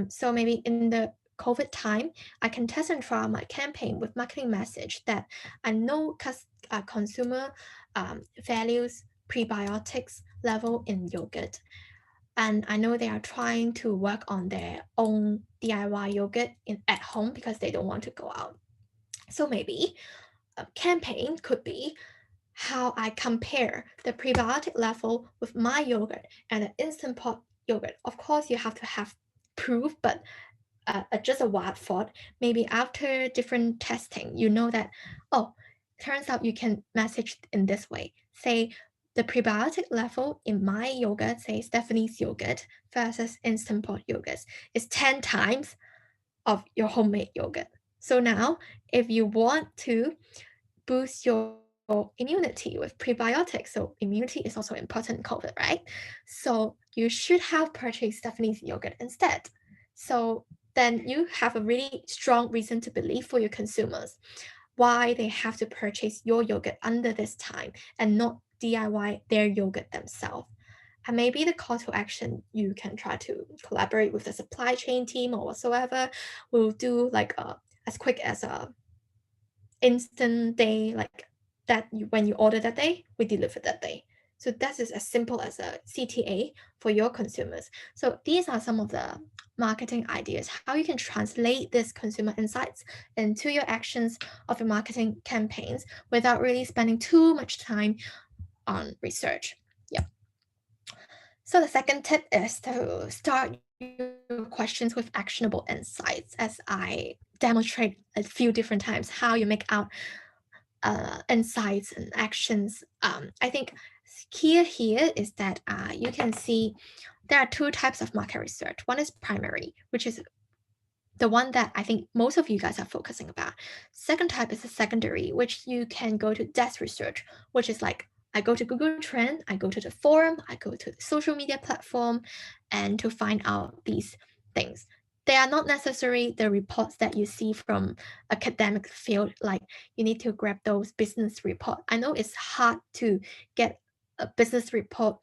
So maybe in the COVID time, I can test and trial my campaign with marketing message that I know consumer values prebiotics level in yogurt. And I know they are trying to work on their own DIY yogurt at home because they don't want to go out. So maybe a campaign could be how I compare the prebiotic level with my yogurt and the instant pot yogurt. Of course, you have to have proof, but just a wild thought. Maybe after different testing, you know that, oh, turns out you can message in this way. Say the prebiotic level in my yogurt, say Stephanie's yogurt versus instant pot yogurt, is 10 times of your homemade yogurt. So now, if you want to boost your immunity with prebiotics, so immunity is also important in COVID, right? So you should have purchased Stephanie's yogurt instead. So then you have a really strong reason to believe for your consumers why they have to purchase your yogurt under this time and not DIY their yogurt themselves. And maybe the call to action, you can try to collaborate with the supply chain team or whatsoever. We'll do like as quick as a instant day, like that when you order that day, we deliver that day. So that is as simple as a CTA for your consumers. So these are some of the marketing ideas, how you can translate this consumer insights into your actions of your marketing campaigns without really spending too much time on research. Yeah. So the second tip is to start your questions with actionable insights, as I demonstrate a few different times how you make out insights and actions. I think key here is that you can see there are two types of market research. One is primary, which is the one that I think most of you guys are focusing about. Second type is a secondary, which you can go to desk research, which is like I go to Google Trend, I go to the forum, I go to the social media platform, and to find out these things. They are not necessarily the reports that you see from academic field, like you need to grab those business report. I know it's hard to get a business report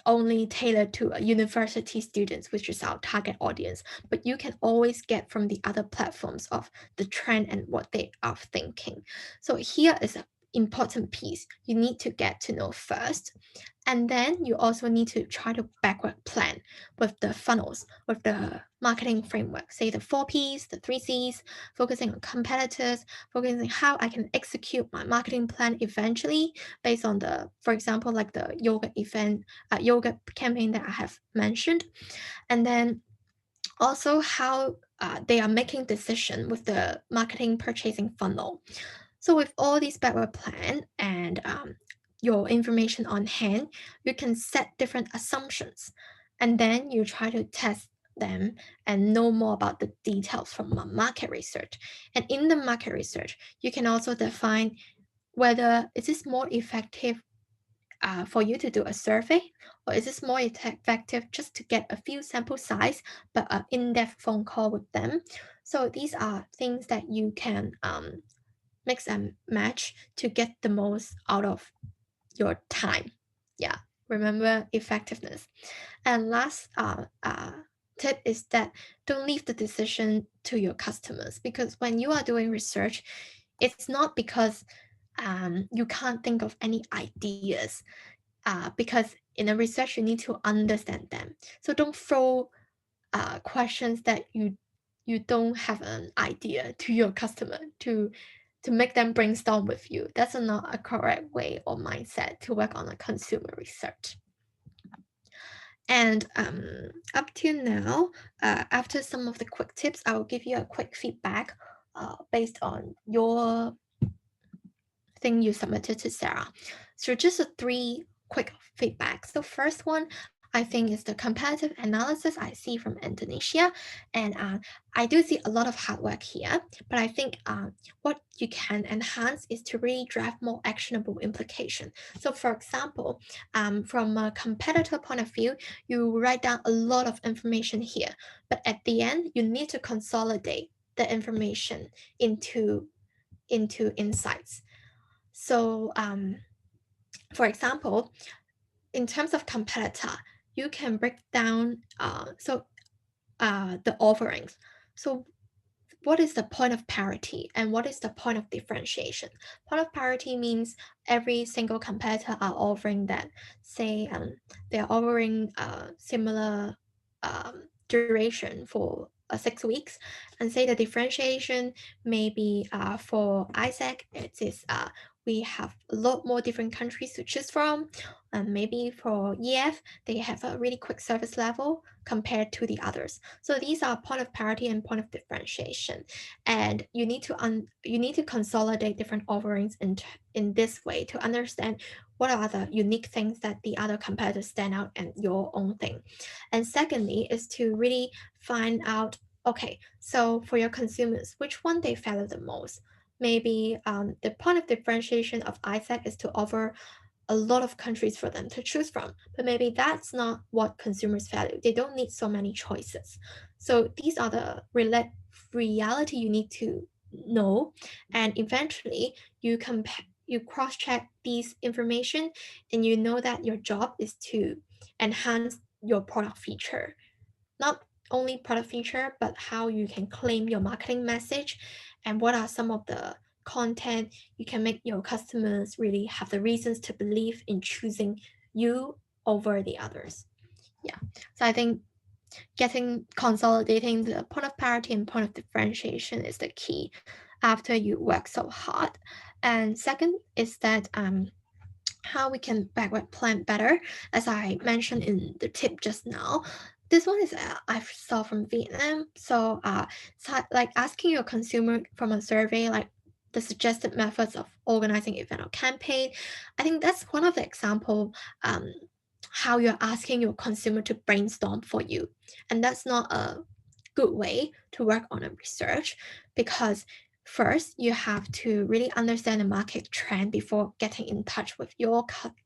only tailored to university students, which is our target audience, but you can always get from the other platforms of the trend and what they are thinking. So here is an important piece you need to get to know first. And then you also need to try to backward plan with the funnels, with the marketing framework, say the 4Ps, the 3Cs, focusing on competitors, focusing on how I can execute my marketing plan eventually based on the, for example, like the yoga event, yoga campaign that I have mentioned. And then also how they are making decision with the marketing purchasing funnel. So with all these backward plan and your information on hand, you can set different assumptions, and then you try to test them and know more about the details from market research. And in the market research, you can also define whether is this more effective for you to do a survey, or is this more effective just to get a few sample size, but an in-depth phone call with them? So these are things that you can mix and match to get the most out of your time. Yeah, remember effectiveness. And last tip is that don't leave the decision to your customers, because when you are doing research, it's not because you can't think of any ideas, because in a research, you need to understand them. So don't throw questions that you don't have an idea to your customer to make them brainstorm with you. That's not a correct way or mindset to work on a consumer research. And up to now, after some of the quick tips, I will give you a quick feedback based on your thing you submitted to Sarah. So just 3 quick feedback. So first one, I think, is the comparative analysis I see from Indonesia. And I do see a lot of hard work here, but I think what you can enhance is to really draft more actionable implication. So for example, from a competitor point of view, you write down a lot of information here, but at the end, you need to consolidate the information into insights. So for example, in terms of competitor, you can break down the offerings. So what is the point of parity and what is the point of differentiation? Point of parity means every single competitor are offering that, say, they're offering similar duration for 6 weeks, and say the differentiation maybe for ISAC, it is we have a lot more different countries to choose from, and maybe for EF, they have a really quick service level compared to the others. So these are point of parity and point of differentiation, and you need to consolidate different offerings in this way to understand what are the unique things that the other competitors stand out and your own thing. And secondly is to really find out, okay, so for your consumers, which one they value the most? Maybe the point of differentiation of ISAC is to offer a lot of countries for them to choose from, but maybe that's not what consumers value. They don't need so many choices. So these are the reality you need to know, and eventually you cross-check these information, and you know that your job is to enhance your product feature, not only product feature, but how you can claim your marketing message, and what are some of the content you can make your customers really have the reasons to believe in choosing you over the others. Yeah, so I think consolidating the point of parity and point of differentiation is the key after you work so hard. And second is that how we can backward plan better, as I mentioned in the tip just now. This one is I saw from Vietnam. So like asking your consumer from a survey, like the suggested methods of organizing event or campaign. I think that's one of the example how you're asking your consumer to brainstorm for you. And that's not a good way to work on a research, because first you have to really understand the market trend before getting in touch with your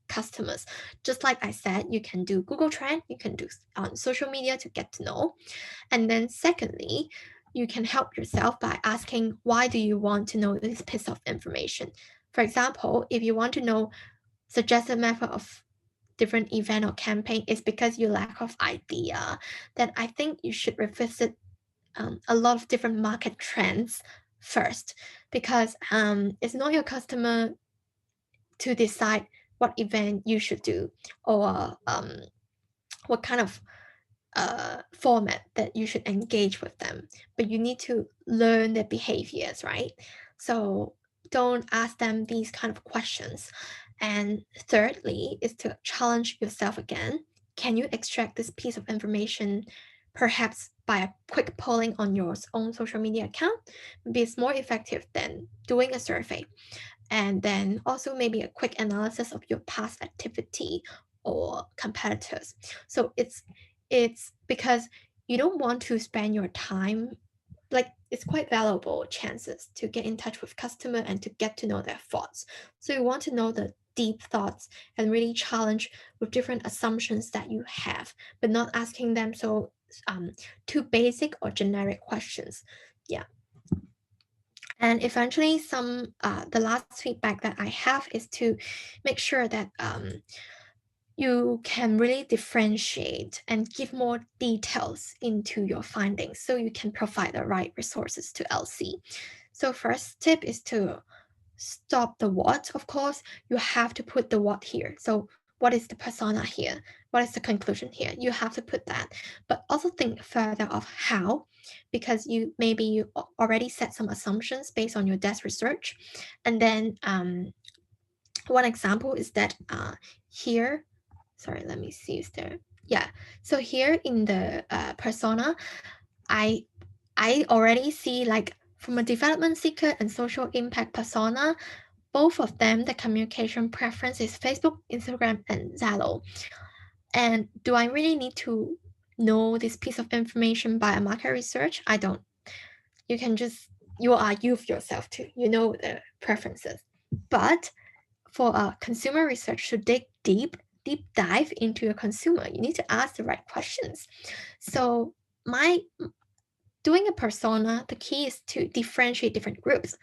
customers. Just like I said, you can do Google Trend, you can do on social media to get to know. And then secondly, you can help yourself by asking, why do you want to know this piece of information? For example, if you want to know suggested method of different event or campaign is because you lack of idea, then I think you should revisit a lot of different market trends first, because it's not your customer to decide what event you should do, or what kind of format that you should engage with them, but you need to learn their behaviors, right? So don't ask them these kind of questions. And thirdly is to challenge yourself again. Can you extract this piece of information perhaps by a quick polling on your own social media account? Maybe it's more effective than doing a survey. And then also maybe a quick analysis of your past activity or competitors. So it's because you don't want to spend your time, like it's quite valuable chances to get in touch with customer and to get to know their thoughts. So you want to know the deep thoughts and really challenge with different assumptions that you have, but not asking them so too basic or generic questions. Yeah. And eventually the last feedback that I have is to make sure that you can really differentiate and give more details into your findings so you can provide the right resources to LC. So first tip is to stop the what. Of course, you have to put the what here. So what is the persona here? What is the conclusion here? You have to put that, but also think further of how, because you already set some assumptions based on your desk research. And then one example is that here, sorry, let me see if there, yeah. So here in the persona, I already see like from a development seeker and social impact persona, both of them, the communication preference is Facebook, Instagram, and Zalo. And do I really need to know this piece of information by a market research? I don't. You can just, you are youth yourself too. You know the preferences. But for a consumer research to dig deep dive into your consumer, you need to ask the right questions. So doing a persona, the key is to differentiate different groups.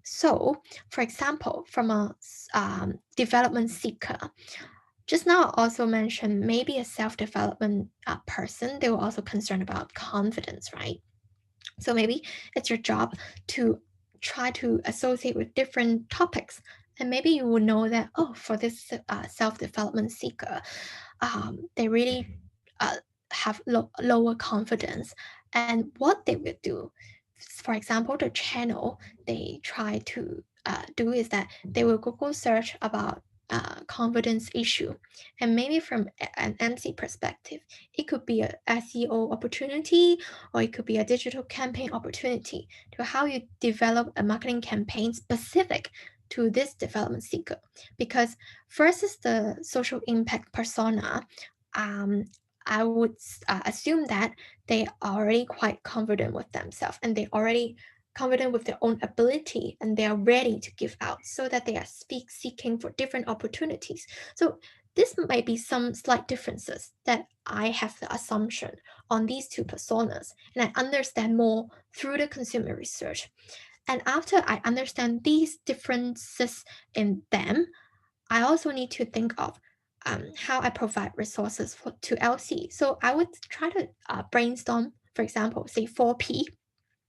So, for example, from a development seeker, just now I also mentioned maybe a self-development person, they were also concerned about confidence, right? So maybe it's your job to try to associate with different topics. And maybe you will know that, oh, for this self-development seeker, they really have lower confidence. And what they will do, for example, the channel they try to do is that they will Google search about confidence issue. And maybe from an MC perspective, it could be a SEO opportunity, or it could be a digital campaign opportunity to how you develop a marketing campaign specific to this development seeker. Because versus the social impact persona, I would assume that they are already quite confident with themselves, and they already confident with their own ability, and they are ready to give out, so that they are seeking for different opportunities. So this might be some slight differences that I have the assumption on these two personas, and I understand more through the consumer research. And after I understand these differences in them, I also need to think of how I provide resources to LC. So I would try to brainstorm, for example, say 4P.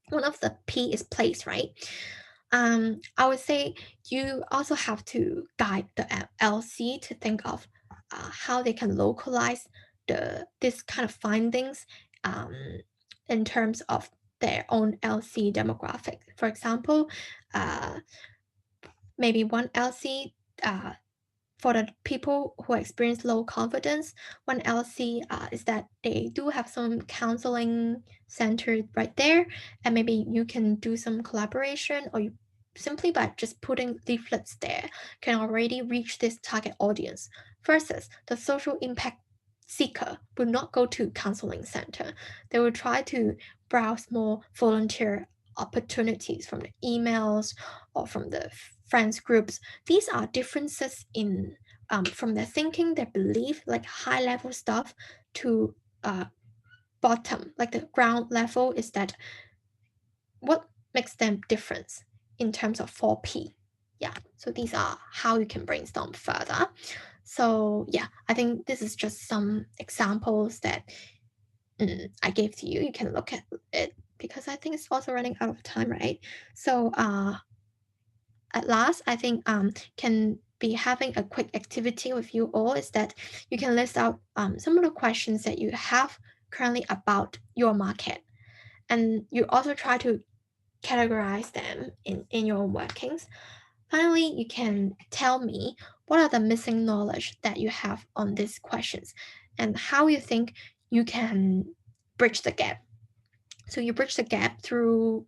One of the P is place, right? I would say you also have to guide the LC to think of how they can localize this kind of findings in terms of their own LC demographic. For example, maybe one LC for the people who experience low confidence, one LC is that they do have some counseling centered right there, and maybe you can do some collaboration, or you simply by just putting leaflets there can already reach this target audience. Versus the social impact seeker will not go to counseling center. They will try to browse more volunteer opportunities from the emails or from the friends groups. These are differences in from their thinking, their belief, like high level stuff, to bottom, like the ground level, is that what makes them different in terms of 4P. Yeah, so these are how you can brainstorm further. So yeah, I think this is just some examples that I gave to you. You can look at it, because I think it's also running out of time, right? So at last, I think can be having a quick activity with you all, is that you can list out some of the questions that you have currently about your market, and you also try to categorize them in your own workings. Finally, you can tell me what are the missing knowledge that you have on these questions, and how you think you can bridge the gap. So you bridge the gap through,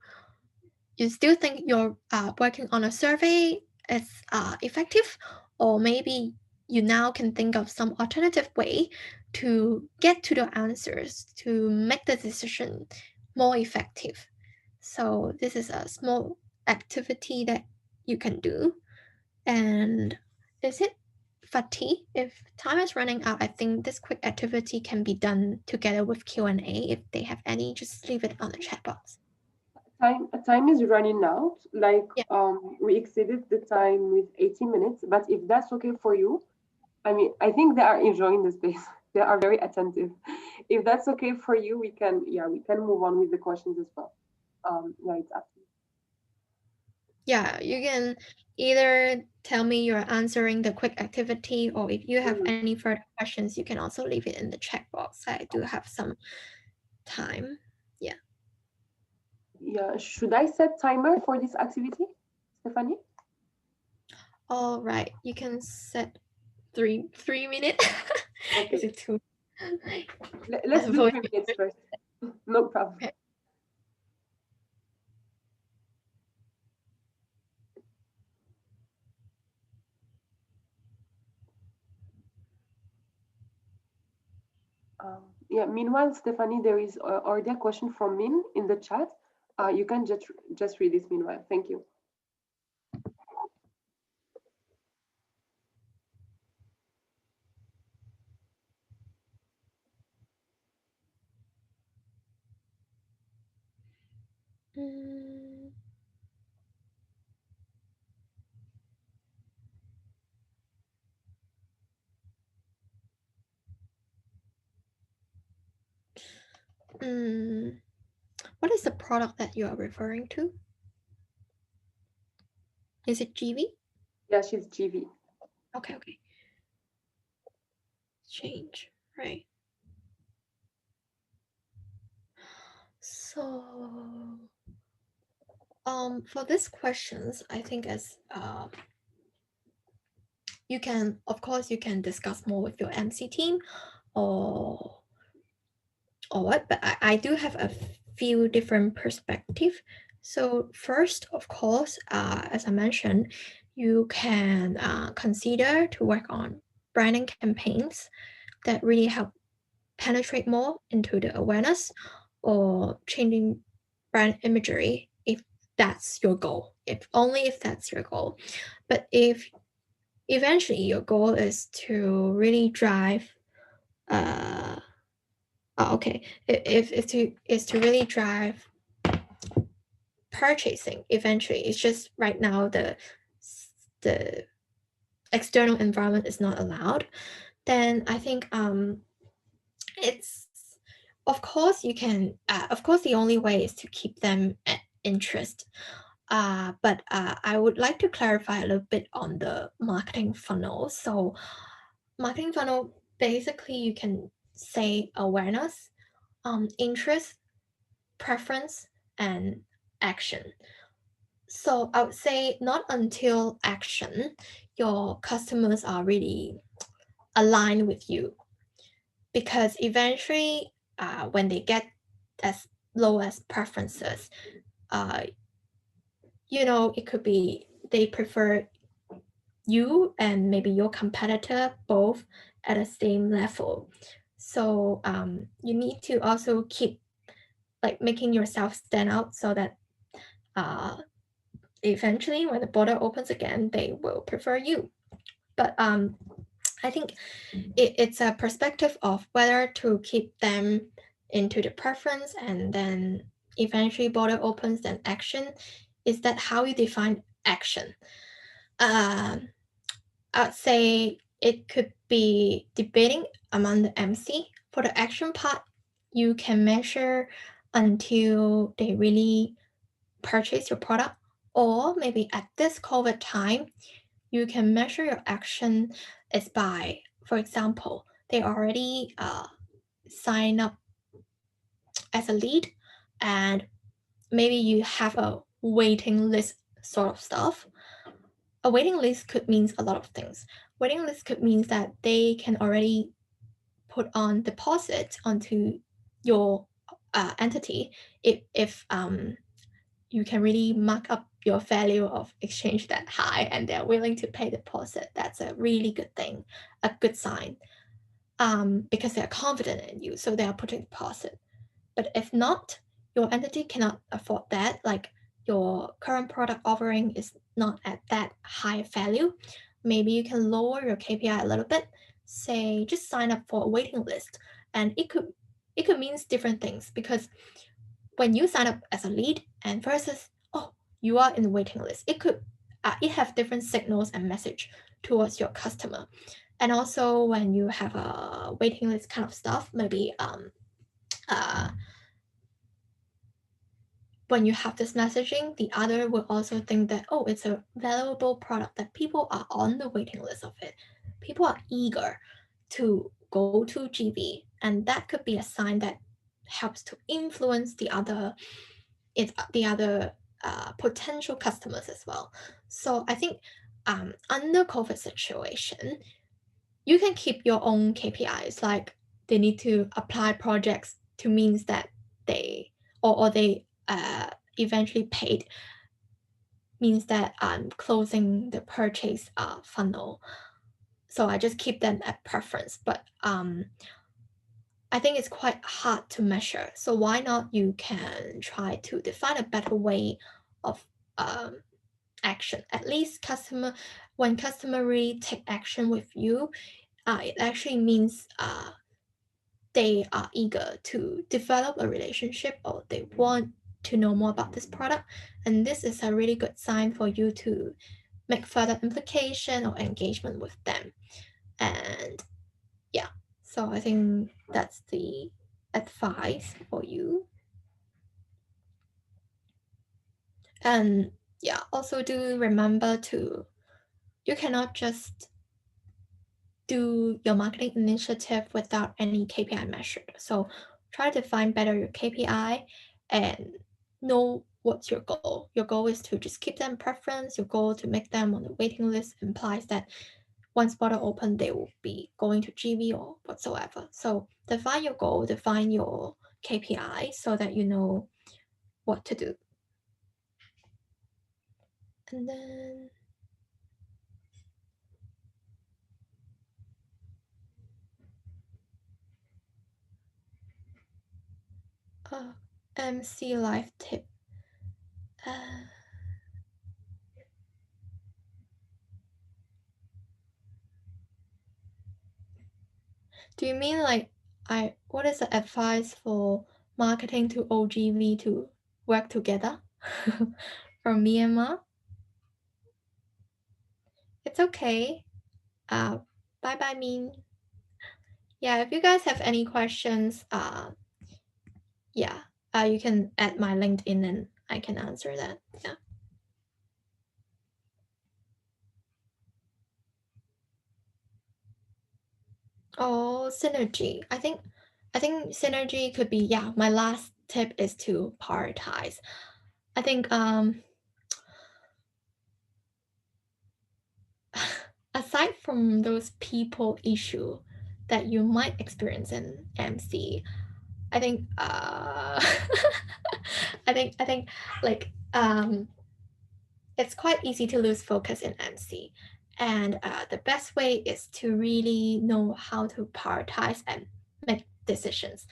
you still think you're working on a survey is effective, or maybe you now can think of some alternative way to get to the answers to make the decision more effective. So this is a small activity that you can do. And is it Fatih? If time is running out, I think this quick activity can be done together with Q&A. If they have any, just leave it on the chat box. Time is running out. Like Yeah. we exceeded the time with 80 minutes, but if that's okay for you, I mean, I think they are enjoying the space. They are very attentive. If that's okay for you, we can move on with the questions as well. Yeah, it's up to you. Yeah, you can either tell me you're answering the quick activity, or if you have any further questions, you can also leave it in the chat box. I do have some time. Yeah. Yeah, should I set timer for this activity, Stephanie? All right, you can set 3 minutes. Okay. Is it too? Let's do suppose 3 minutes first. No problem. Okay. Yeah. Meanwhile, Stephanie, there is already a question from Min in the chat. You can just read this meanwhile. Thank you. Mm. What is the product that you are referring to? Is it GV? Yeah, she's GV. Okay. Change, right? So, for these questions, I think as you can, of course, you can discuss more with your MC team, or what. But I do have a few different perspectives. So first, of course, as I mentioned, you can consider to work on branding campaigns that really help penetrate more into the awareness, or changing brand imagery if that's your goal, if that's your goal. But if eventually your goal is to really drive if to really drive purchasing, eventually it's just right now the external environment is not allowed, then I think it's, of course you can of course the only way is to keep them at interest. But I would like to clarify a little bit on the marketing funnel. So marketing funnel, basically you can say awareness, interest, preference, and action. So I would say not until action your customers are really aligned with you, because eventually when they get as low as preferences, uh, it could be they prefer you and maybe your competitor both at the same level. So you need to also keep like making yourself stand out, so that eventually when the border opens again, they will prefer you. But I think it's a perspective of whether to keep them into the preference, and then eventually border opens, then action. Is that how you define action? I'd say it could be debating among the MC. For the action part, you can measure until they really purchase your product, or maybe at this COVID time, you can measure your action is by, for example, they already sign up as a lead, and maybe you have a waiting list sort of stuff. A waiting list could mean a lot of things. Waiting list could mean that they can already put on deposit onto your entity if you can really mark up your value of exchange that high, and they're willing to pay deposit. That's a really good thing, a good sign, because they're confident in you, so they are putting deposit. But if not, your entity cannot afford that, like your current product offering is not at that high value, maybe you can lower your KPI a little bit, say just sign up for a waiting list. And it could mean different things, because when you sign up as a lead and versus, oh, you are in the waiting list, it have different signals and message towards your customer. And also when you have a waiting list kind of stuff, maybe when you have this messaging, the other will also think that, oh, it's a valuable product, that people are on the waiting list of it. People are eager to go to GV, and that could be a sign that helps to influence the other potential customers as well. So I think under COVID situation, you can keep your own KPIs, like they need to apply projects to means that they eventually paid, means that I'm closing the purchase funnel. So I just keep them at preference, but I think it's quite hard to measure. So why not you can try to define a better way of action. At least when customer really take action with you, it actually means they are eager to develop a relationship, or they want to know more about this product. And this is a really good sign for you to make further implication or engagement with them. And yeah, so I think that's the advice for you. And yeah, also do remember you cannot just do your marketing initiative without any KPI measured. So try to define better your KPI and know what's your goal. Your goal is to just keep them preference. Your goal to make them on the waiting list implies that once border open, they will be going to GV or whatsoever. So define your goal, define your KPI so that you know what to do. And then MC live tip. Do you mean like what is the advice for marketing to OGV to work together from Myanmar? It's okay. Bye bye Min. Yeah, if you guys have any questions, you can add my LinkedIn and I can answer that. Yeah. Oh, synergy. I think synergy could be, my last tip is to prioritize. I think aside from those people issue that you might experience in MC, I think I think like it's quite easy to lose focus in MC, and the best way is to really know how to prioritize and make decisions.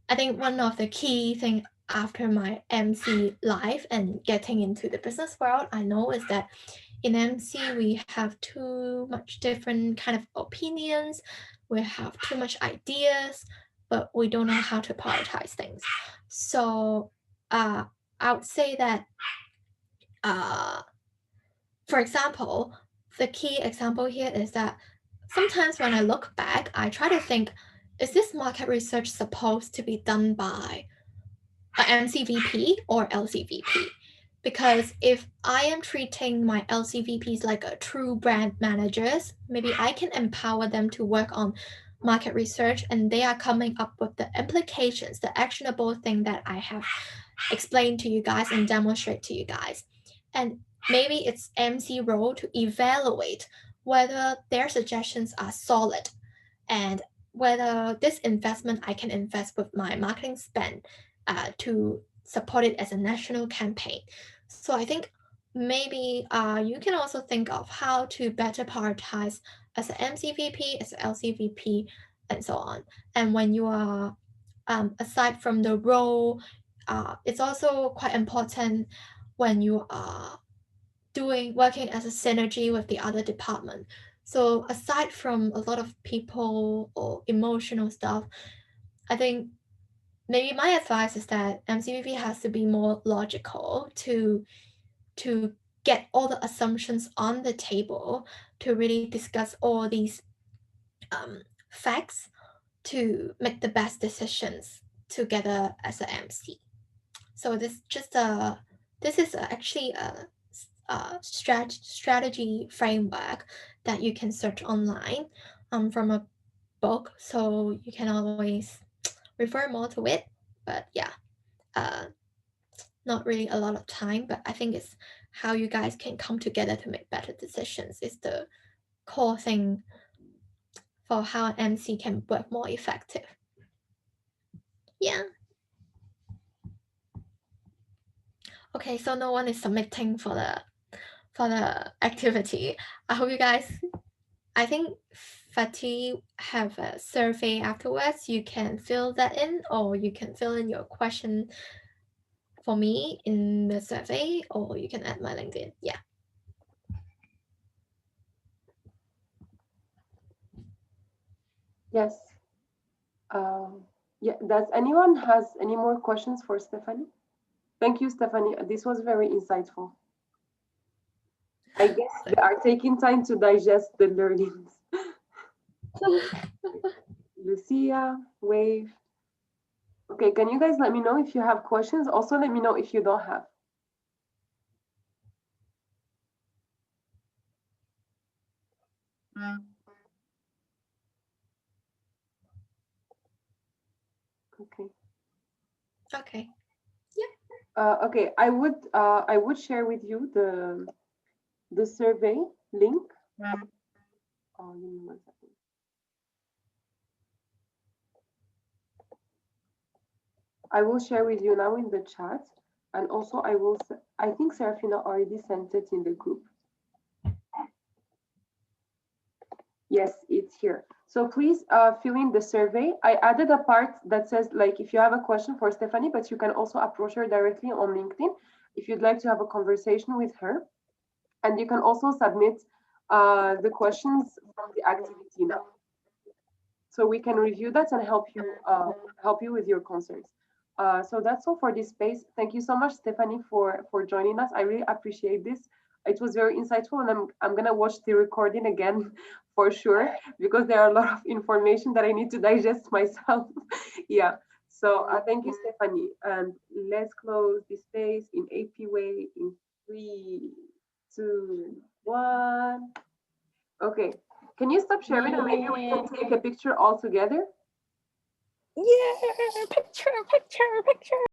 I think one of the key thing after my MC life and getting into the business world, I know is that in MC we have too much different kind of opinions, we have too much ideas, but we don't know how to prioritize things. So I would say that for example, the key example here is that sometimes when I look back, I try to think, is this market research supposed to be done by an MCVP or LCVP? Because if I am treating my LCVPs like a true brand managers, maybe I can empower them to work on market research, and they are coming up with the implications, the actionable thing that I have explained to you guys and demonstrate to you guys. And maybe it's MC role to evaluate whether their suggestions are solid and whether this investment I can invest with my marketing spend to support it as a national campaign. So I think maybe you can also think of how to better prioritize as an MCVP, as an LCVP, and so on. And when you are, aside from the role, it's also quite important when you are working as a synergy with the other department. So aside from a lot of people or emotional stuff, I think maybe my advice is that MCVP has to be more logical to get all the assumptions on the table to really discuss all these facts to make the best decisions together as an MC. So this is actually a strategy framework that you can search online from a book, so you can always refer more to it. But yeah, not really a lot of time, but I think it's how you guys can come together to make better decisions is the core thing for how an MC can work more effective. Yeah. Okay, so no one is submitting for the activity. I hope you guys, I think Fatih have a survey afterwards. You can fill that in, or you can fill in your question for me in the survey, or you can add my LinkedIn. Yeah. Yes. Yeah. Does anyone has any more questions for Stephanie? Thank you, Stephanie. This was very insightful. I guess they are taking time to digest the learnings. Lucia, Wave. Okay, can you guys let me know if you have questions? Also, let me know if you don't have. Okay. Okay. Okay, I would share with you the survey link. Oh, give me 1 second. I will share with you now in the chat, and also I think Serafina already sent it in the group. Yes, it's here. So please fill in the survey. I added a part that says, like, if you have a question for Stephanie, but you can also approach her directly on LinkedIn if you'd like to have a conversation with her. And you can also submit the questions from the activity now. So we can review that and help you with your concerns. So that's all for this space. Thank you so much, Stephanie, for joining us. I really appreciate this. It was very insightful, and I'm gonna watch the recording again for sure, because there are a lot of information that I need to digest myself. Yeah. So thank you, Stephanie. And let's close this space in AP way in 3, 2, 1. Okay. Can you stop sharing and maybe we can take a picture all together? Yeah, picture.